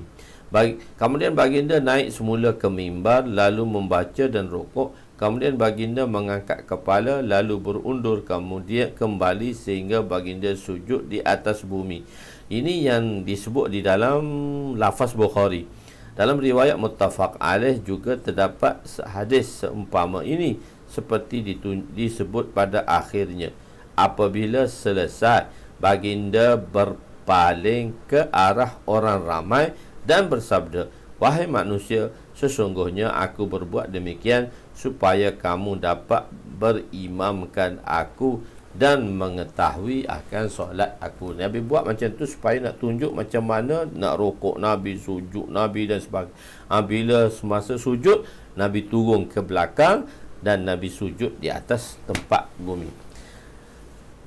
[SPEAKER 1] Kemudian baginda naik semula ke mimbar lalu membaca dan rukuk. Kemudian baginda mengangkat kepala lalu berundur, kemudian kembali sehingga baginda sujud di atas bumi. Ini yang disebut di dalam lafaz Bukhari. Dalam riwayat muttafaq alaih juga terdapat hadis seumpama ini seperti disebut pada akhirnya. Apabila selesai, baginda berpaling ke arah orang ramai dan bersabda, wahai manusia, sesungguhnya aku berbuat demikian supaya kamu dapat berimamkan aku dan mengetahui akan solat aku. Nabi buat macam tu supaya nak tunjuk macam mana nak rukuk Nabi, sujud Nabi dan sebagainya. Bila semasa sujud, Nabi turun ke belakang dan Nabi sujud di atas tempat bumi.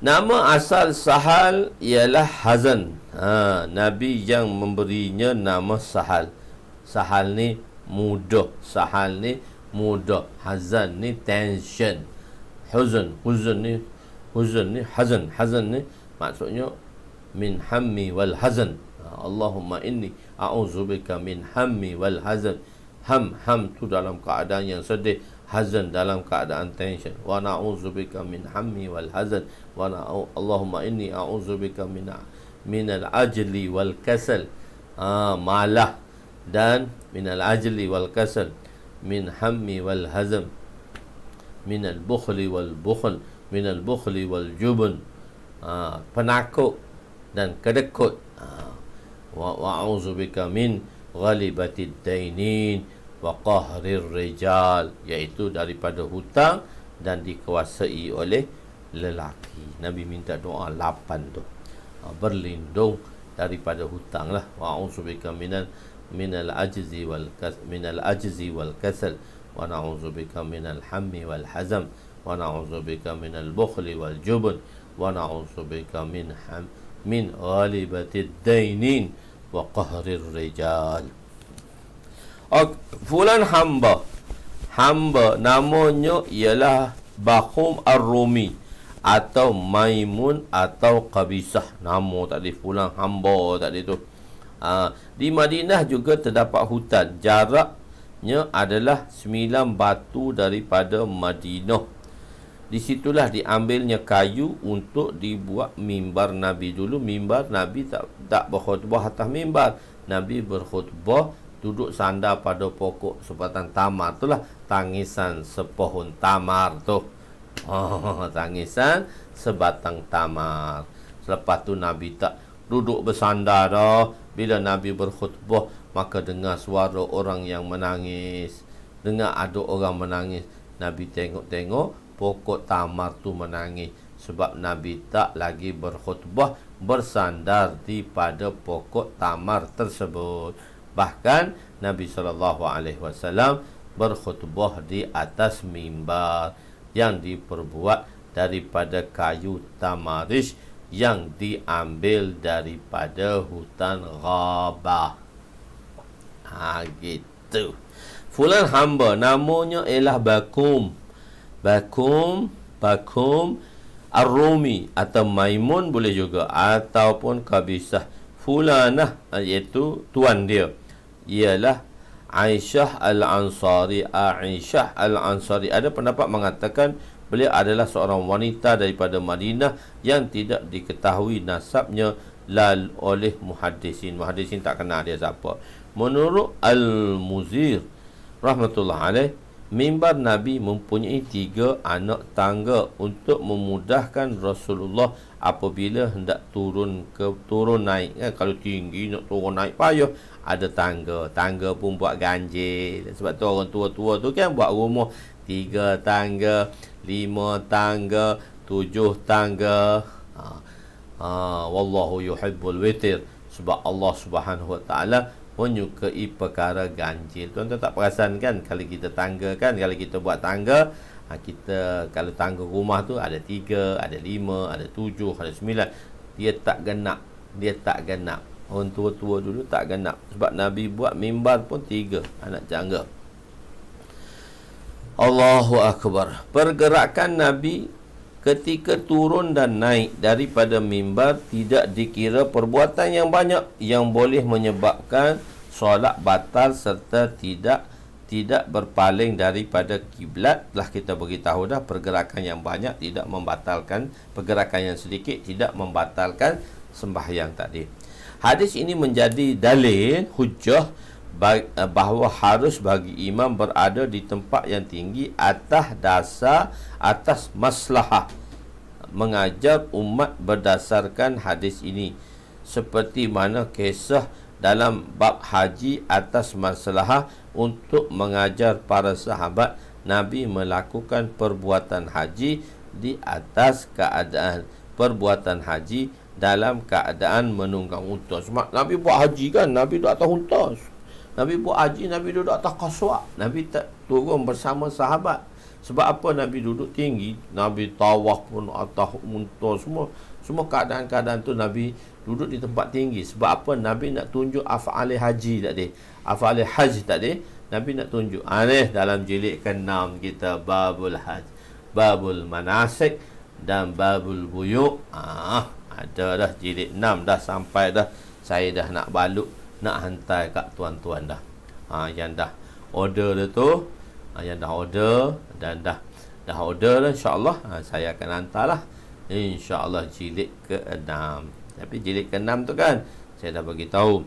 [SPEAKER 1] Nama asal Sahal ialah Hazan. Nabi yang memberinya nama Sahal. Sahal ni mudah. Sahal ni mudah. Hazan ni tension. Huzn ni hazan. Hazan ni maksudnya min hammi wal hazan. Allahumma inni a'udzubika min hammi wal hazan. Ham tu dalam keadaan yang sedih, hazan dalam keadaan tension. Wa na'udzubika min hammi wal hazan. Allahumma inni a'udzubika min al-ajli wal kasal. Malah dan min al-ajli wal kasal, min hammi wal hazan, min al-bukhli wal bukhl, min al-bukhli wal jubn. Penakut dan kedekut. Wa a'udzubika min ghalibatid dainin wa qahrir rijal, iaitu daripada hutang dan dikuasai oleh lelaki. Nabi minta doa 8 tu. Berlindung daripada hutang lah. Wa a'udzubika minal ajzi wal kasal wa na'udzubika minal hammi wal hazam wa na'udzubika minal bukhli wal jubn wa na'udzubika min ghalibatid dainin wa qahrir rijal. Fulan hamba. Hamba namanya ialah Bakhum Ar-Rumi atau Maimun atau Qabisah. Nama tadi fulan hamba tadi tu. Di Madinah juga terdapat hutan. Jaraknya adalah 9 batu daripada Madinah. Di situlah diambilnya kayu untuk dibuat mimbar Nabi. Dulu mimbar Nabi tak berkhutbah atas mimbar. Nabi berkhutbah duduk sandar pada pokok sebatang tamar. Itulah tangisan sepohon tamar tu. Tangisan sebatang tamar. Selepas tu Nabi tak duduk bersandar dah. Bila Nabi berkhutbah, maka dengar suara orang yang menangis. Dengar ada orang menangis. Nabi tengok-tengok, pokok tamar tu menangis. Sebab Nabi tak lagi berkhutbah, bersandar di pada pokok tamar tersebut. Bahkan Nabi SAW berkhutbah di atas mimbar yang diperbuat daripada kayu tamarish yang diambil daripada hutan Ghabah. Gitu. Fulan hamba namanya ialah Bakum Ar-Rumi atau Maimun boleh juga, ataupun Qabisah. Fulanah iaitu tuan dia ialah Aisyah Al-Ansari. Ada pendapat mengatakan beliau adalah seorang wanita daripada Madinah yang tidak diketahui nasabnya oleh muhaddisin. Muhaddisin tak kenal dia siapa. Menurut Al-Muzir rahmatullah alaih, mimbar Nabi mempunyai 3 anak tangga untuk memudahkan Rasulullah apabila hendak turun naik. Kalau tinggi nak turun naik payah, ada tangga. Tangga pun buat ganjil. Sebab tu orang tua-tua tu kan buat rumah 3 tangga, 5 tangga, 7 tangga. Wallahu yuhibbul witir. Sebab Allah Subhanahu wa taala menyukai perkara ganjil. Tuan-tuan tak perasan kan kalau kita tangga kan, kalau kita buat tangga, kita kalau tangga rumah tu ada 3, ada 5, ada 7, ada 9. Dia tak genap. Orang tua-tua dulu tak genap. Sebab Nabi buat mimbar pun 3 anak tangga. Allahu Akbar. Pergerakan Nabi ketika turun dan naik daripada mimbar tidak dikira perbuatan yang banyak yang boleh menyebabkan solat batal serta tidak berpaling daripada kiblat. Telah kita beritahu dah, pergerakan yang banyak tidak membatalkan, pergerakan yang sedikit tidak membatalkan sembahyang tadi. Hadis ini menjadi dalil hujjah bahawa harus bagi imam berada di tempat yang tinggi atas maslahah mengajar umat berdasarkan hadis ini, seperti mana kisah dalam bab haji atas maslahah untuk mengajar para sahabat Nabi melakukan perbuatan haji di atas keadaan perbuatan haji dalam keadaan menunggang unta. Sebab Nabi buat haji kan, Nabi duduk atas unta. Nabi buat haji, Nabi duduk atas kaswa. Nabi tak turun bersama sahabat. Sebab apa Nabi duduk tinggi? Nabi tawaf pun atas unta semua. Semua keadaan-keadaan tu Nabi duduk di tempat tinggi. Sebab apa? Nabi nak tunjuk af'ali haji tadi. Af'ali haji tadi Nabi nak tunjuk. Aneh dalam jilid ke-6 kita, babul haj, babul manasik dan babul buyuk. Ada dah jilid 6 dah sampai dah. Saya dah nak balut, nak hantar kat tuan-tuan dah. Yang dah order dia tu, yang dah order dan dah order dah, insya-Allah saya akan hantarlah insya-Allah jilid ke-6. Tapi jilid ke-6 tu kan saya dah bagi tahu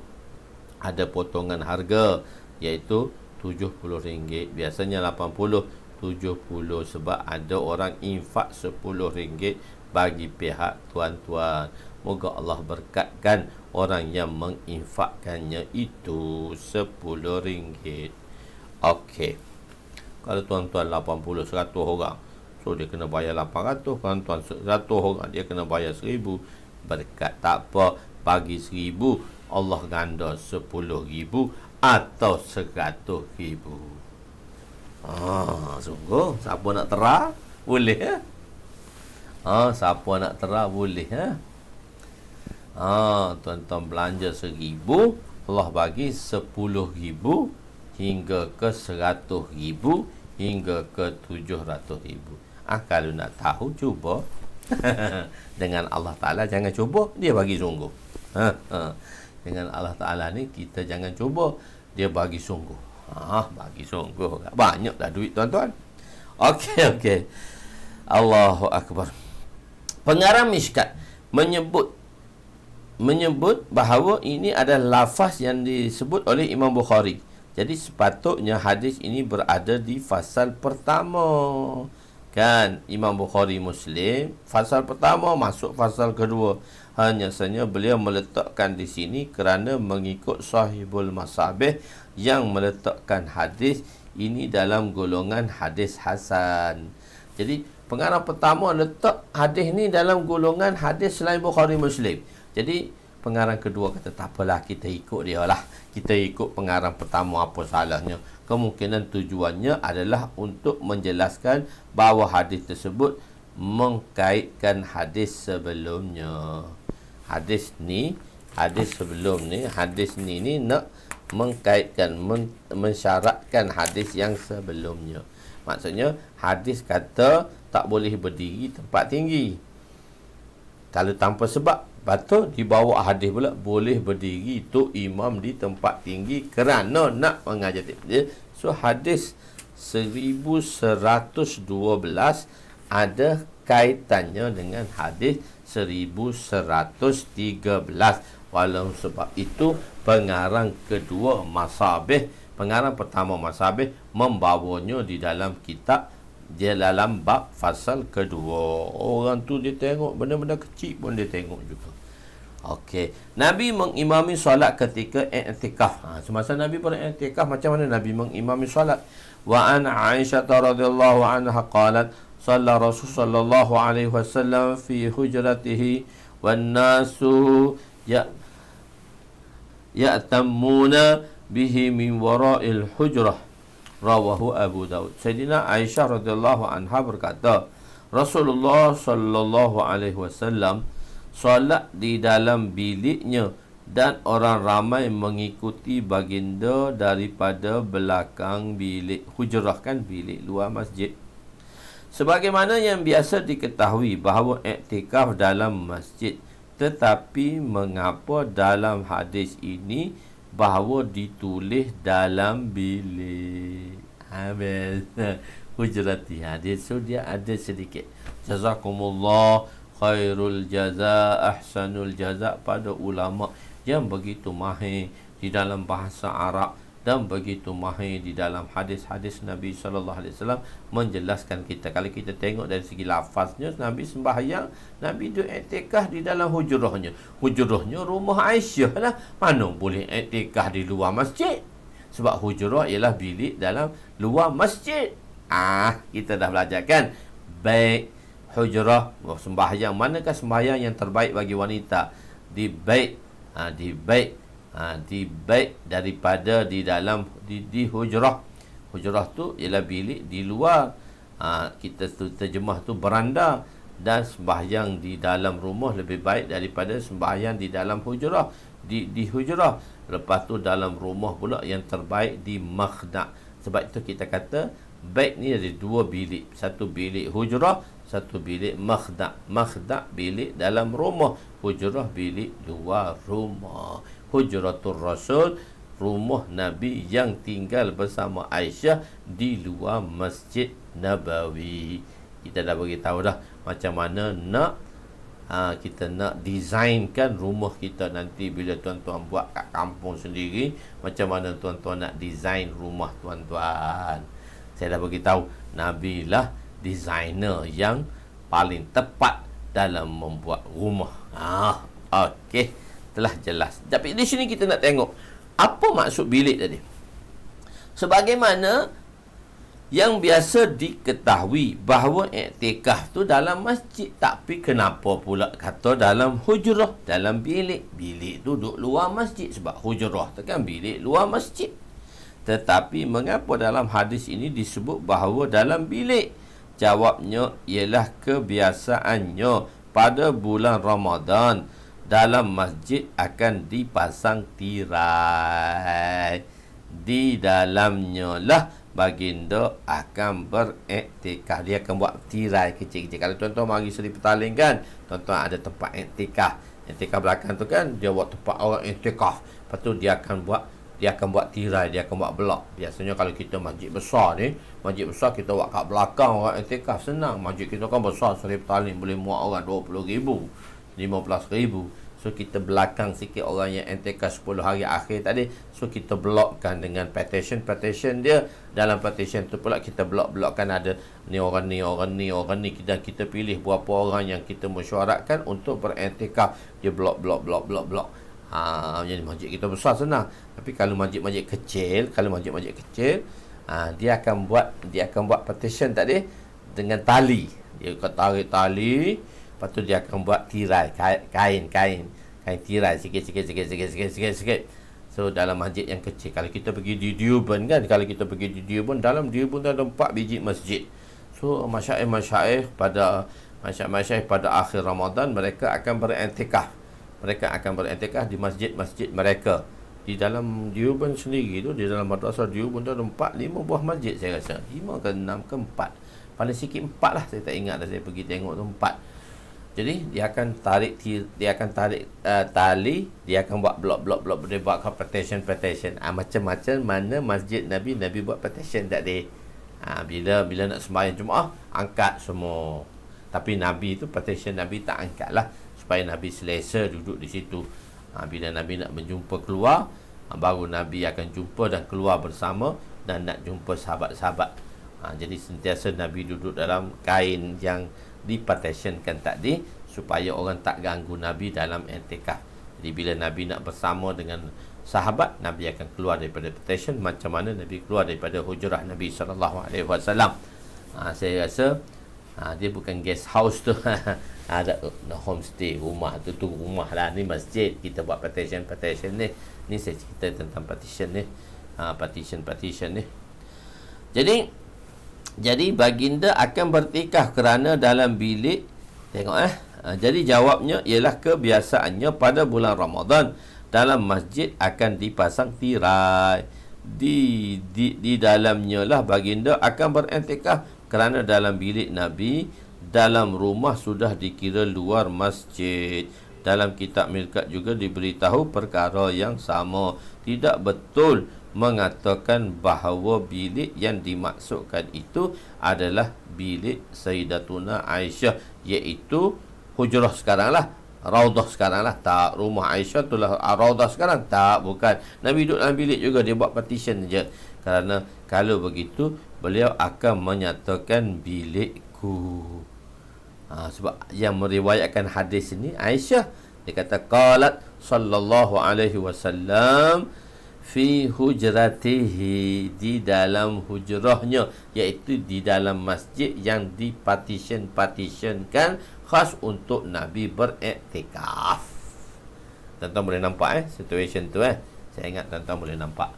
[SPEAKER 1] ada potongan harga, iaitu RM70. Biasanya 80, 70 sebab ada orang infak RM10 bagi pihak tuan-tuan. Moga Allah berkatkan orang yang menginfakkannya itu RM10. Okey. Kalau tuan-tuan 80, 100 orang, so dia kena bayar 800. Tuan-tuan 100 orang, dia kena bayar 1000. Berkat tak apa, bagi 1000, Allah ganda 10,000 atau 100,000. Sungguh, siapa nak terah boleh ya. Siapa nak terah boleh ya. Tuan-tuan belanja 1000, Allah bagi 10,000 hingga ke 100,000 hingga ke 700,000. Kalau nak tahu, cuba. Dengan Allah Ta'ala jangan cuba, dia bagi sungguh. Dengan Allah Ta'ala ni kita jangan cuba, dia bagi sungguh. Bagi sungguh. Banyak dah duit tuan-tuan. Okey. Allahu Akbar. Pengarang Mishkat menyebut bahawa ini adalah lafaz yang disebut oleh Imam Bukhari. Jadi sepatutnya hadis ini berada di fasal pertama. Kan Imam Bukhari Muslim fasal pertama masuk fasal kedua. Hanya saja beliau meletakkan di sini kerana mengikut Sahihul Masabih yang meletakkan hadis ini dalam golongan hadis hasan. Jadi pengarang pertama letak hadis ni dalam golongan hadis selain Bukhari Muslim. Jadi pengarang kedua kata tak apalah, kita ikut dia lah. Kita ikut pengarang pertama, apa salahnya. Kemungkinan tujuannya adalah untuk menjelaskan bahawa hadis tersebut mengkaitkan hadis sebelumnya. Hadis sebelum ni, hadis ni nak mengkaitkan, mensyaratkan hadis yang sebelumnya. Maksudnya hadis kata tak boleh berdiri tempat tinggi. Kalau tanpa sebab, patut dibawa hadis pula boleh berdiri tu imam di tempat tinggi kerana nak mengajar dia. So hadis 1112 ada kaitannya dengan hadis 1113. Walau sebab itu pengarang kedua Masabih, pengarang pertama Masabih membawanya di dalam kitab, dia dalam bab fasal kedua. Orang tu dia tengok benda-benda kecil pun dia tengok juga. Okey, Nabi mengimami solat ketika i'tikaf. Semasa Nabi beriktikaf, macam mana Nabi mengimami solat? Wa an Aisyah radhiyallahu anha qalat, shalla Rasul sallallahu alaihi wasallam fi hujratihi wan nasu ya'tammuna bihi min wara'il hujrah. Rawahu Abu Daud. Sayyidina Aisyah radhiyallahu anha berkata, Rasulullah sallallahu alaihi wasallam solat di dalam biliknya dan orang ramai mengikuti baginda daripada belakang bilik. Hujrah kan bilik luar masjid. Sebagaimana yang biasa diketahui bahawa iktikaf dalam masjid, tetapi mengapa dalam hadis ini bahawa ditulis dalam bilik? Habis hujrati hadis, so dia ada sedikit jazakumullah khairul jaza ahsanul jaza pada ulama yang begitu mahir di dalam bahasa Arab dan begitu mahir di dalam hadis-hadis Nabi SAW menjelaskan kita. Kalau kita tengok dari segi lafaznya, Nabi sembahyang, Nabi duduk iktikaf di dalam hujrahnya. Hujrahnya rumah Aisyah lah. Mana boleh iktikaf di luar masjid? Sebab hujrah ialah bilik dalam luar masjid. Kita dah belajar kan? Baik hujrah, sembahyang, manakah sembahyang yang terbaik bagi wanita? Di bait, di bait daripada di dalam di hujrah. Hujrah tu ialah bilik di luar. Kita terjemah tu beranda. Dan sembahyang di dalam rumah lebih baik daripada sembahyang di dalam hujrah. Di hujrah. Lepas tu dalam rumah pula yang terbaik di makhda'. Sebab itu kita kata bait ni ada dua bilik. Satu bilik hujrah, satu bilik makhda'. Makhda' bilik dalam rumah, hujrah bilik luar rumah. Hujratul Rasul, rumah Nabi yang tinggal bersama Aisyah di luar Masjid Nabawi. Kita dah beritahu dah macam mana nak kita nak desainkan rumah kita nanti bila tuan-tuan buat kat kampung sendiri. Macam mana tuan-tuan nak desain rumah tuan-tuan. Saya dah beritahu Nabi lah designer yang paling tepat dalam membuat rumah. Okey, telah jelas. Tapi di sini kita nak tengok apa maksud bilik tadi. Sebagaimana yang biasa diketahui bahawa iktikaf tu dalam masjid, tapi kenapa pula kata dalam hujrah, dalam bilik? Bilik tu duduk luar masjid, sebab hujrah tu kan bilik luar masjid. Tetapi mengapa dalam hadis ini disebut bahawa dalam bilik? Jawabnya ialah kebiasaannya pada bulan Ramadan dalam masjid akan dipasang tirai. di dalamnya lah baginda akan beriktikaf. Dia akan buat tirai kecil-kecil. Kalau tuan-tuan mari Seri Petaling kan, tuan-tuan ada tempat iktikaf. Iktikaf belakang tu kan, dia buat tempat orang iktikaf. Lepas tu dia akan buat tirai, dia akan buat blok. Biasanya kalau kita masjid besar ni, masjid besar kita buat kat belakang orang iktikaf, senang. Masjid kita kan besar, Seri Petaling boleh muat orang 20,000, 15,000. So kita belakang sikit orang yang iktikaf 10 hari akhir tadi. So kita blokkan dengan partition dia. Dalam partition tu pula kita blok-blokkan, ada ni orang ni, orang ni, orang ni. Dan kita pilih berapa orang yang kita mesyuaratkan untuk beriktikaf. Dia blok. Jadi masjid kita besar, senang. Tapi kalau masjid-masjid kecil, dia akan buat partition tadi dengan tali. Dia akan tarik tali. Lepas tu dia akan buat tirai, kain tirai sikit. So dalam masjid yang kecil, kalau kita pergi di Dearborn kan, dalam Dearborn tu ada 4 biji masjid. So masyayikh pada akhir Ramadan mereka akan beriktikaf. Di masjid-masjid mereka. Di dalam Dearborn sendiri tu, di dalam madrasah Dearborn tu ada 4-5 buah masjid saya rasa. 5 ke 6 ke 4. Paling sikit 4 lah, saya tak ingat dah, saya pergi tengok tu 4. Jadi dia akan tarik tali, dia akan buat blok, dia buat partition. Macam-macam mana masjid Nabi buat partition tadi. Bila nak sembahyang Jumaat, angkat semua. Tapi Nabi tu partition Nabi tak angkat lah, supaya Nabi selesa duduk di situ. Bila Nabi nak berjumpa keluar, baru Nabi akan jumpa dan keluar bersama dan nak jumpa sahabat-sahabat. Jadi sentiasa Nabi duduk dalam kain yang dipartitionkan tadi, supaya orang tak ganggu Nabi dalam iktikaf. Jadi bila Nabi nak bersama dengan sahabat, Nabi akan keluar daripada partition macam mana Nabi keluar daripada hujrah Nabi SAW. Saya rasa dia bukan guest house tu. Ada homestay, rumah tu rumah lah. Ni masjid, kita buat partition ni. Ni saya cerita tentang partition ni. Partition ni. Jadi baginda akan bertikaf kerana dalam bilik. Tengok jadi jawabnya ialah kebiasaannya pada bulan Ramadan dalam masjid akan dipasang tirai. Di dalamnya lah baginda akan beriktikaf kerana dalam bilik Nabi, dalam rumah sudah dikira luar masjid. Dalam kitab Milkat juga diberitahu perkara yang sama. Tidak betul mengatakan bahawa bilik yang dimaksudkan itu adalah bilik Sayyidatuna Aisyah, iaitu hujrah sekarang lah, Raudah sekarang lah. Tak, rumah Aisyah tu lah Raudah sekarang. Tak, bukan. Nabi duduk dalam bilik juga, dia buat partition je. Kerana kalau begitu beliau akan menyatakan bilikku. Sebab yang meriwayatkan hadis ini Aisyah, dia kata qalat sallallahu alaihi wasallam fi hujratihi, di dalam hujrahnya, iaitu di dalam masjid yang dipartitionkan khas untuk Nabi beriktikaf. Tuan-tuan boleh nampak situation tu Saya ingat tuan-tuan boleh nampak.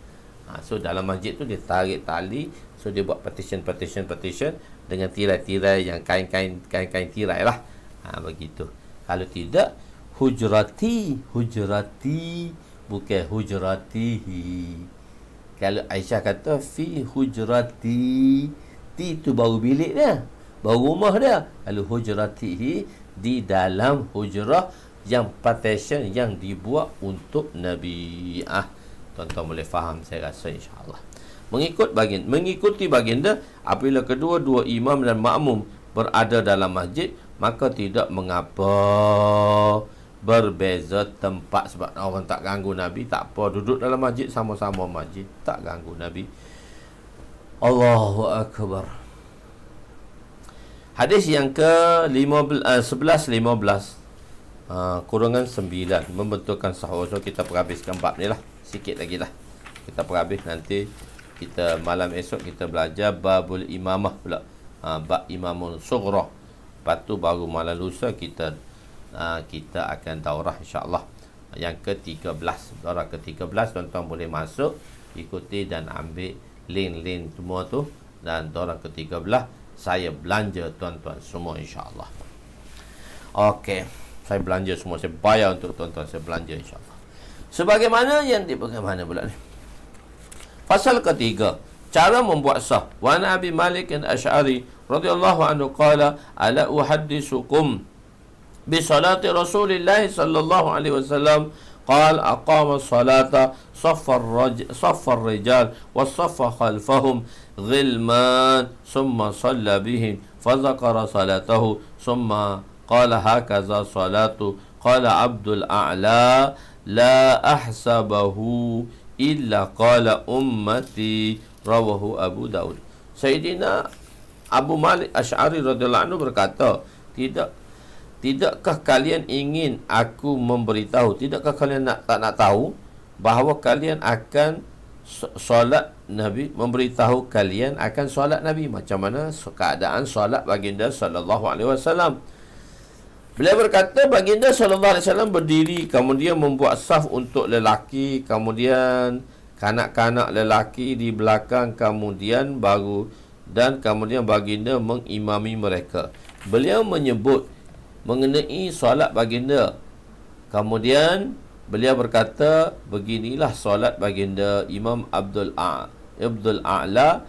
[SPEAKER 1] So dalam masjid tu dia tarik tali, so dia buat partition dengan tirai-tirai yang kain-kain tirai lah. Begitu. Kalau tidak, hujrati bukan hujratihi. Kalau Aisyah kata fi hujrati, ti tu baru bilik dia, baru rumah dia. Kalau hujratihi, di dalam hujrah yang partition yang dibuat untuk Nabi. Tuan-tuan boleh faham saya rasa, insya-Allah. Mengikuti baginda apabila kedua-dua imam dan makmum berada dalam masjid, maka tidak mengapa berbeza tempat. Sebab orang tak ganggu Nabi, tak apa, duduk dalam masjid, sama-sama masjid, tak ganggu Nabi. Allahu Akbar. Hadis yang ke 11-15 kurangan 9 membentukkan sahur. So kita perhabiskan bab ni lah, sikit lagi lah kita perhabis. Nanti kita malam esok kita belajar babul imamah pula, bab imamul sughra. Lepas tu baru malam lusa kita akan daurah insya-Allah yang ke-13. Daurah ke-13 tuan-tuan boleh masuk, ikuti dan ambil link-link semua tu. Dan daurah ke-13 saya belanja tuan-tuan semua insya-Allah. Okey, saya belanja semua, saya bayar untuk tuan-tuan, saya belanja insya-Allah. Bagaimana pula ni? Fasal ketiga, cara membuat sah. Wa Nabi Malik al-Asy'ari radhiyallahu anhu qala, ala uhadditsukum bi salati Rasulillah sallallahu alaihi wasallam قال أقام الصلاة صف الرجال والصف خلفهم غلمان ثم صلى بهم فذكر صلاته ثم قال هكذا صلاة قال عبد الأعلى لا أحسبه إلا قال أمتي رواه أبو داود. Sayyidina Abu Malik Asy'ari radhiyallahu anhu berkata, Tidakkah kalian ingin aku memberitahu? Tidakkah kalian tak nak tahu bahawa kalian akan solat Nabi, memberitahu kalian akan solat Nabi, macam mana keadaan solat baginda sallallahu alaihi wasallam. Beliau berkata, baginda sallallahu alaihi wasallam berdiri, kemudian membuat saf untuk lelaki, kemudian kanak-kanak lelaki di belakang, kemudian kemudian baginda mengimami mereka. Beliau menyebut mengenai solat baginda. Kemudian beliau berkata, beginilah solat baginda. Imam Abdul A'la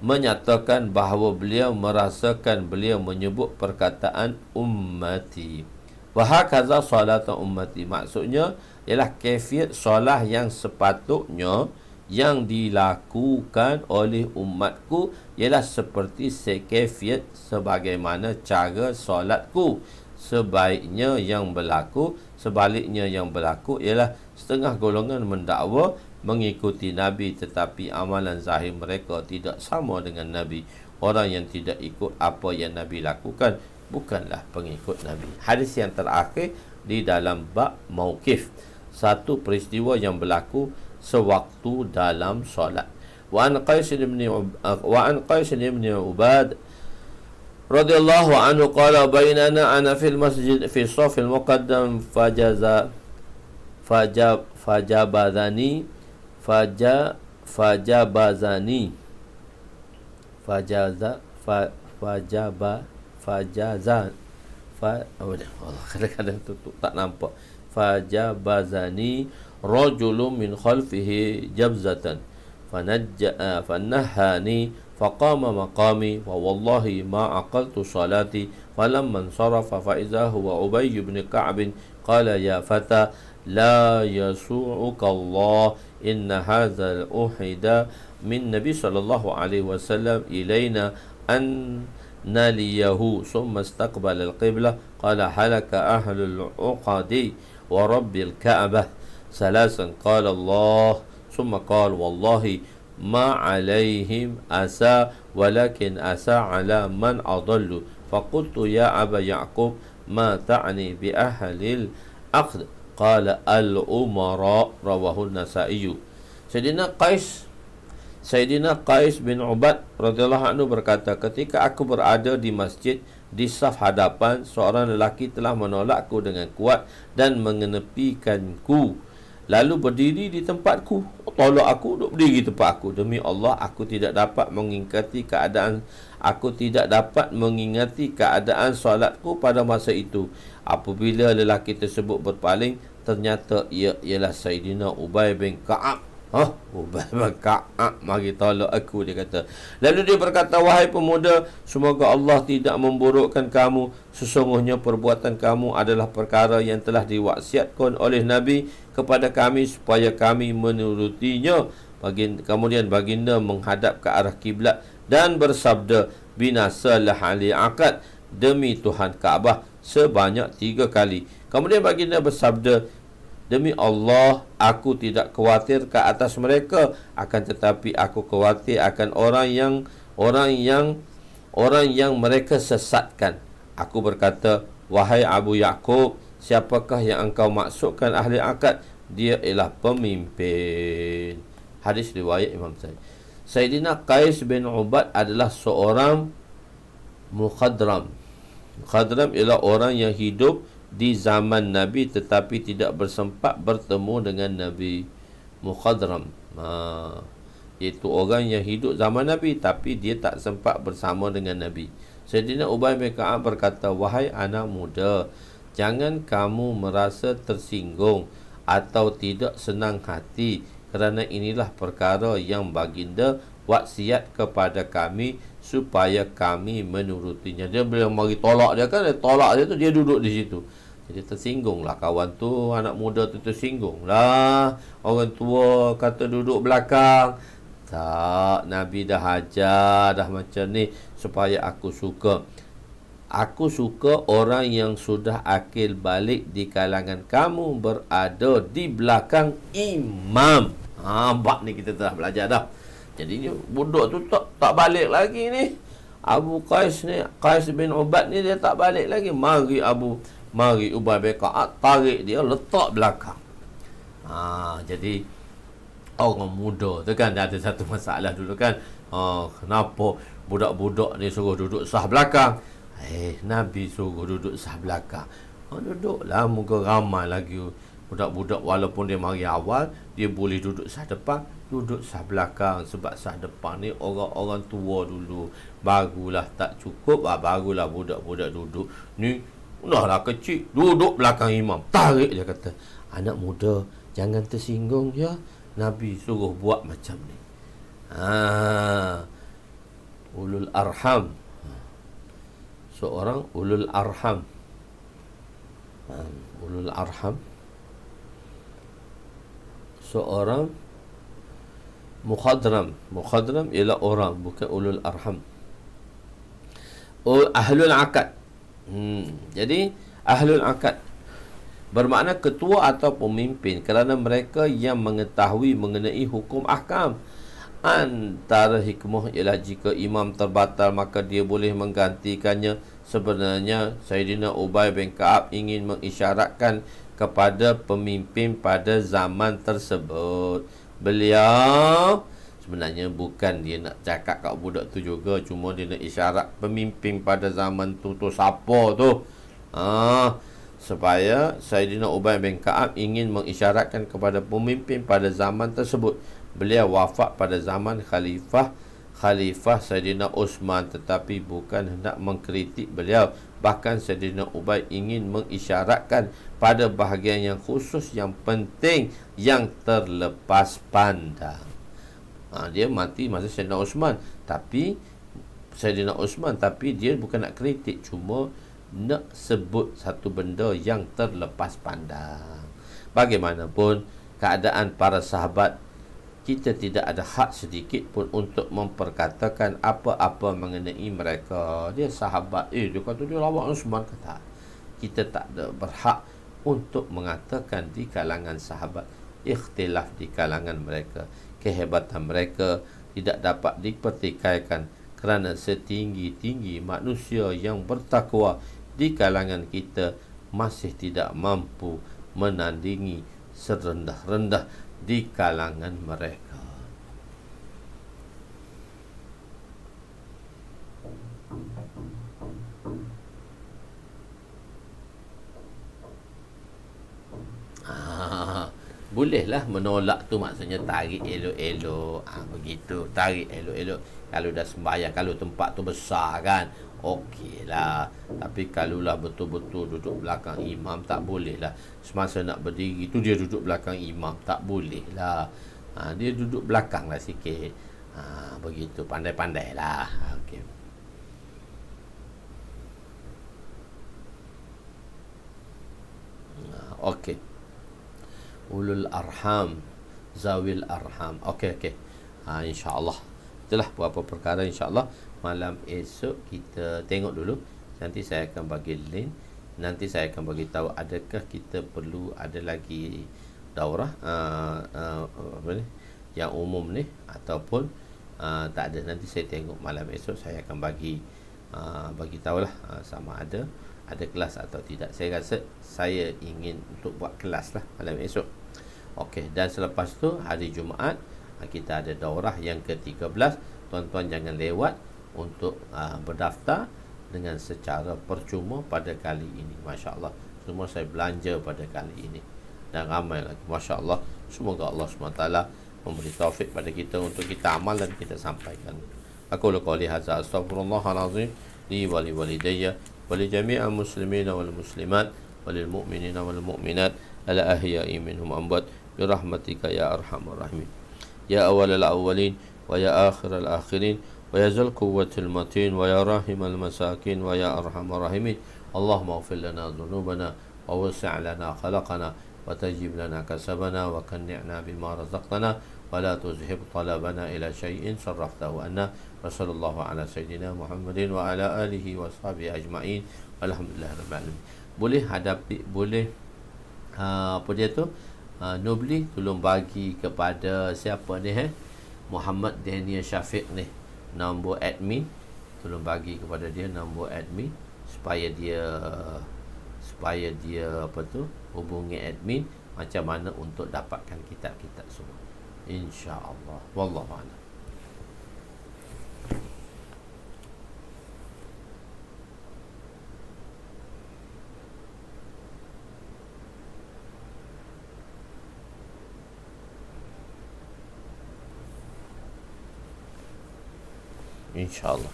[SPEAKER 1] menyatakan bahawa beliau merasakan, beliau menyebut perkataan ummati. Wa hakaza solat ummati, maksudnya ialah kaifiat solat yang sepatutnya yang dilakukan oleh umatku ialah seperti sekaifiat sebagaimana cara solatku. Sebaliknya yang berlaku ialah setengah golongan mendakwa mengikuti Nabi, tetapi amalan zahir mereka tidak sama dengan Nabi. Orang yang tidak ikut apa yang Nabi lakukan bukanlah pengikut Nabi. Hadis yang terakhir di dalam bab mauqif, satu peristiwa yang berlaku sewaktu dalam solat. Wa an Qais bin Ubad radhiyallahu anhu qala, bainana ana fil masjid fi shaf al muqaddam fajabazani kadang-kadang tutup tak nampak. Fajabazani rajulun min khalfihi jabzatan fanahani faqama maqami wa wallahi ma aqaltu salati falamma ansarafa fa idza huwa Ubay bin Ka'b qala ya fata la yasu'uka Allah inna hadha al-uhida min nabi sallallahu alaihi wasallam ilaina an naliyahu thumma istaqbala al-qiblah qala halaka ahlul uqadi wa rabbil ka'bah ثلاثا قال الله ثم قال والله ما عليهم أسى ولكن أسى على من أضل فقلت يا أبا يعقوب ما تعني بأهل العقد قال الأمراء رواه النسائي. Sayyidina Qais bin Ubad radhiyallahu anhu berkata, ketika aku berada di masjid di saf hadapan, seorang lelaki telah menolakku dengan kuat dan mengenepikanku, lalu berdiri di tempatku. Tolak aku, duduk berdiri di tempat aku. Demi Allah, aku tidak dapat mengingati keadaan solatku pada masa itu. Apabila lelaki tersebut berpaling, ternyata ia ialah Sayyidina Ubay bin Ka'ab. Ubay bin Ka'ab mari tolak aku, dia kata. Lalu dia berkata, wahai pemuda, semoga Allah tidak memburukkan kamu. Sesungguhnya perbuatan kamu adalah perkara yang telah diwaksiatkan oleh Nabi kepada kami supaya kami menurutinya. Kemudian baginda menghadap ke arah kiblat dan bersabda, binasalah ahli aqad, demi Tuhan Kaabah, sebanyak 3 kali. Kemudian baginda bersabda, demi Allah, aku tidak khawatir ke atas mereka, akan tetapi aku khawatir akan orang yang mereka sesatkan. Aku berkata, wahai Abu Ya'qub, siapakah yang engkau maksudkan ahli akad? Dia ialah pemimpin. Hadis riwayat Imam Sahih. Sayyidina Qais bin Ubad adalah seorang mukhadram. Mukhadram ialah orang yang hidup di zaman Nabi tetapi tidak bersempat bertemu dengan Nabi. Mukhadram, iaitu orang yang hidup zaman Nabi tapi dia tak sempat bersama dengan Nabi. Sayyidina Ubay bin Ka'ab berkata, wahai anak muda, jangan kamu merasa tersinggung atau tidak senang hati kerana inilah perkara yang baginda wasiat kepada kami supaya kami menurutinya. Dia bila mari tolak dia kan, dia tolak dia tu, dia duduk di situ. Jadi tersinggung lah kawan tu, anak muda tu tersinggung lah. Orang tua kata duduk belakang. Tak, Nabi dah ajar dah macam ni supaya aku suka. Aku suka orang yang sudah akil balik di kalangan kamu berada di belakang imam. Bab ni kita telah belajar dah. Jadi budak tu tak balik lagi ni. Abu Qais ni, Qais bin Ubad ni, dia tak balik lagi. Mari Ubay bin Ka'ab tarik dia letak belakang. Jadi orang muda tu kan ada satu masalah dulu kan. Kenapa budak-budak ni suruh duduk sah belakang? Nabi suruh duduk sah belakang. Duduklah, muka ramai lagi budak-budak, walaupun dia mari awal, dia boleh duduk sah depan, duduk sah belakang. Sebab sah depan ni orang-orang tua dulu, barulah tak cukup, barulah budak-budak duduk. Ni udahlah kecil, duduk belakang imam, tarik dia kata. Anak muda jangan tersinggung ya, Nabi suruh buat macam ni. Ulul arham, seorang ulul arham. Ulul arham, seorang mukhadram ialah orang, bukan ulul arham. Ahlul akad. Jadi ahlul akad bermakna ketua atau pemimpin, kerana mereka yang mengetahui mengenai hukum ahkam. Antara hikmah ialah jika imam terbatal, maka dia boleh menggantikannya. Sebenarnya Sayyidina Ubay bin Ka'ab ingin mengisyaratkan kepada pemimpin pada zaman tersebut. Beliau sebenarnya bukan dia nak cakap kat budak tu juga, cuma dia nak isyarat pemimpin pada zaman tu siapa tu. Supaya Sayyidina Ubay bin Ka'ab ingin mengisyaratkan kepada pemimpin pada zaman tersebut. Beliau wafat pada zaman Khalifah Sayyidina Uthman, tetapi bukan hendak mengkritik beliau. Bahkan Sayyidina Ubay ingin mengisyaratkan pada bahagian yang khusus, yang penting, yang terlepas pandang. Dia mati masa Sayyidina Uthman, tapi dia bukan nak kritik, cuma nak sebut satu benda yang terlepas pandang. Bagaimanapun keadaan para sahabat, kita tidak ada hak sedikit pun untuk memperkatakan apa-apa mengenai mereka. Dia sahabat, dia kata dia lawan Uthman, kata. Kita tak ada berhak untuk mengatakan di kalangan sahabat ikhtilaf di kalangan mereka. Kehebatan mereka tidak dapat dipertikaikan, kerana setinggi-tinggi manusia yang bertakwa di kalangan kita masih tidak mampu menandingi serendah-rendah di kalangan mereka. Bolehlah menolak tu, maksudnya tarik elok-elok. Begitu, tarik elok-elok. Kalau dah sembahyang, kalau tempat tu besar kan, okeylah. Tapi kalaulah betul-betul duduk belakang imam, tak bolehlah. Semasa nak berdiri tu dia duduk belakang imam, tak bolehlah. Dia duduk belakang lah sikit. Begitu, pandai-pandailah. Okey. Okey. Ulul arham, zawil arham. Okey. InsyaAllah itulah beberapa perkara. InsyaAllah malam esok kita tengok dulu. Nanti saya akan bagi link. Nanti saya akan bagi tahu adakah kita perlu ada lagi daurah yang umum ni, ataupun tak ada. Nanti saya tengok malam esok, saya akan bagi tahulah sama ada kelas atau tidak. Saya rasa saya ingin untuk buat kelas lah malam esok. Okey, dan selepas tu hari Jumaat kita ada daurah yang ke-13. Tuan-tuan jangan lewat untuk berdaftar dengan secara percuma pada kali ini. Masya-Allah, semua saya belanja pada kali ini dan ramai lagi. Masya-Allah, semoga Allah SWT memberi taufik pada kita untuk kita amal dan kita sampaikan. Aku qouli hadza, astaghfirullahalazim li wa li walidayya wa li jami'il muslimina wal muslimat wa lil mu'minina wal mu'minat ala ahya'i minhum amwat برحمتك يا أرحم الراحمين يا أول الأولين ويا آخر الآخرين ويا ذا القوة المتين ويا راحم المساكين ويا أرحم الراحمين اللهم اغفر لنا ذنوبنا ووسع لنا خلقنا وتجب لنا كسبنا وكنعنا بما رزقتنا ولا تذهب طلبنا إلى شيء صرفته عنا وصلى الله على سيدنا محمد وعلى آله وصحبه أجمعين والحمد لله رب العالمين. Boleh hadapi, boleh apa dia tu, Nobly tolong bagi kepada siapa ni, Muhammad Daniel Syafiq ni, nombor admin. Tolong bagi kepada dia nombor admin supaya dia apa tu, hubungi admin macam mana untuk dapatkan kitab-kitab semua, insya-Allah. Wallahu a'lam. InsyaAllah.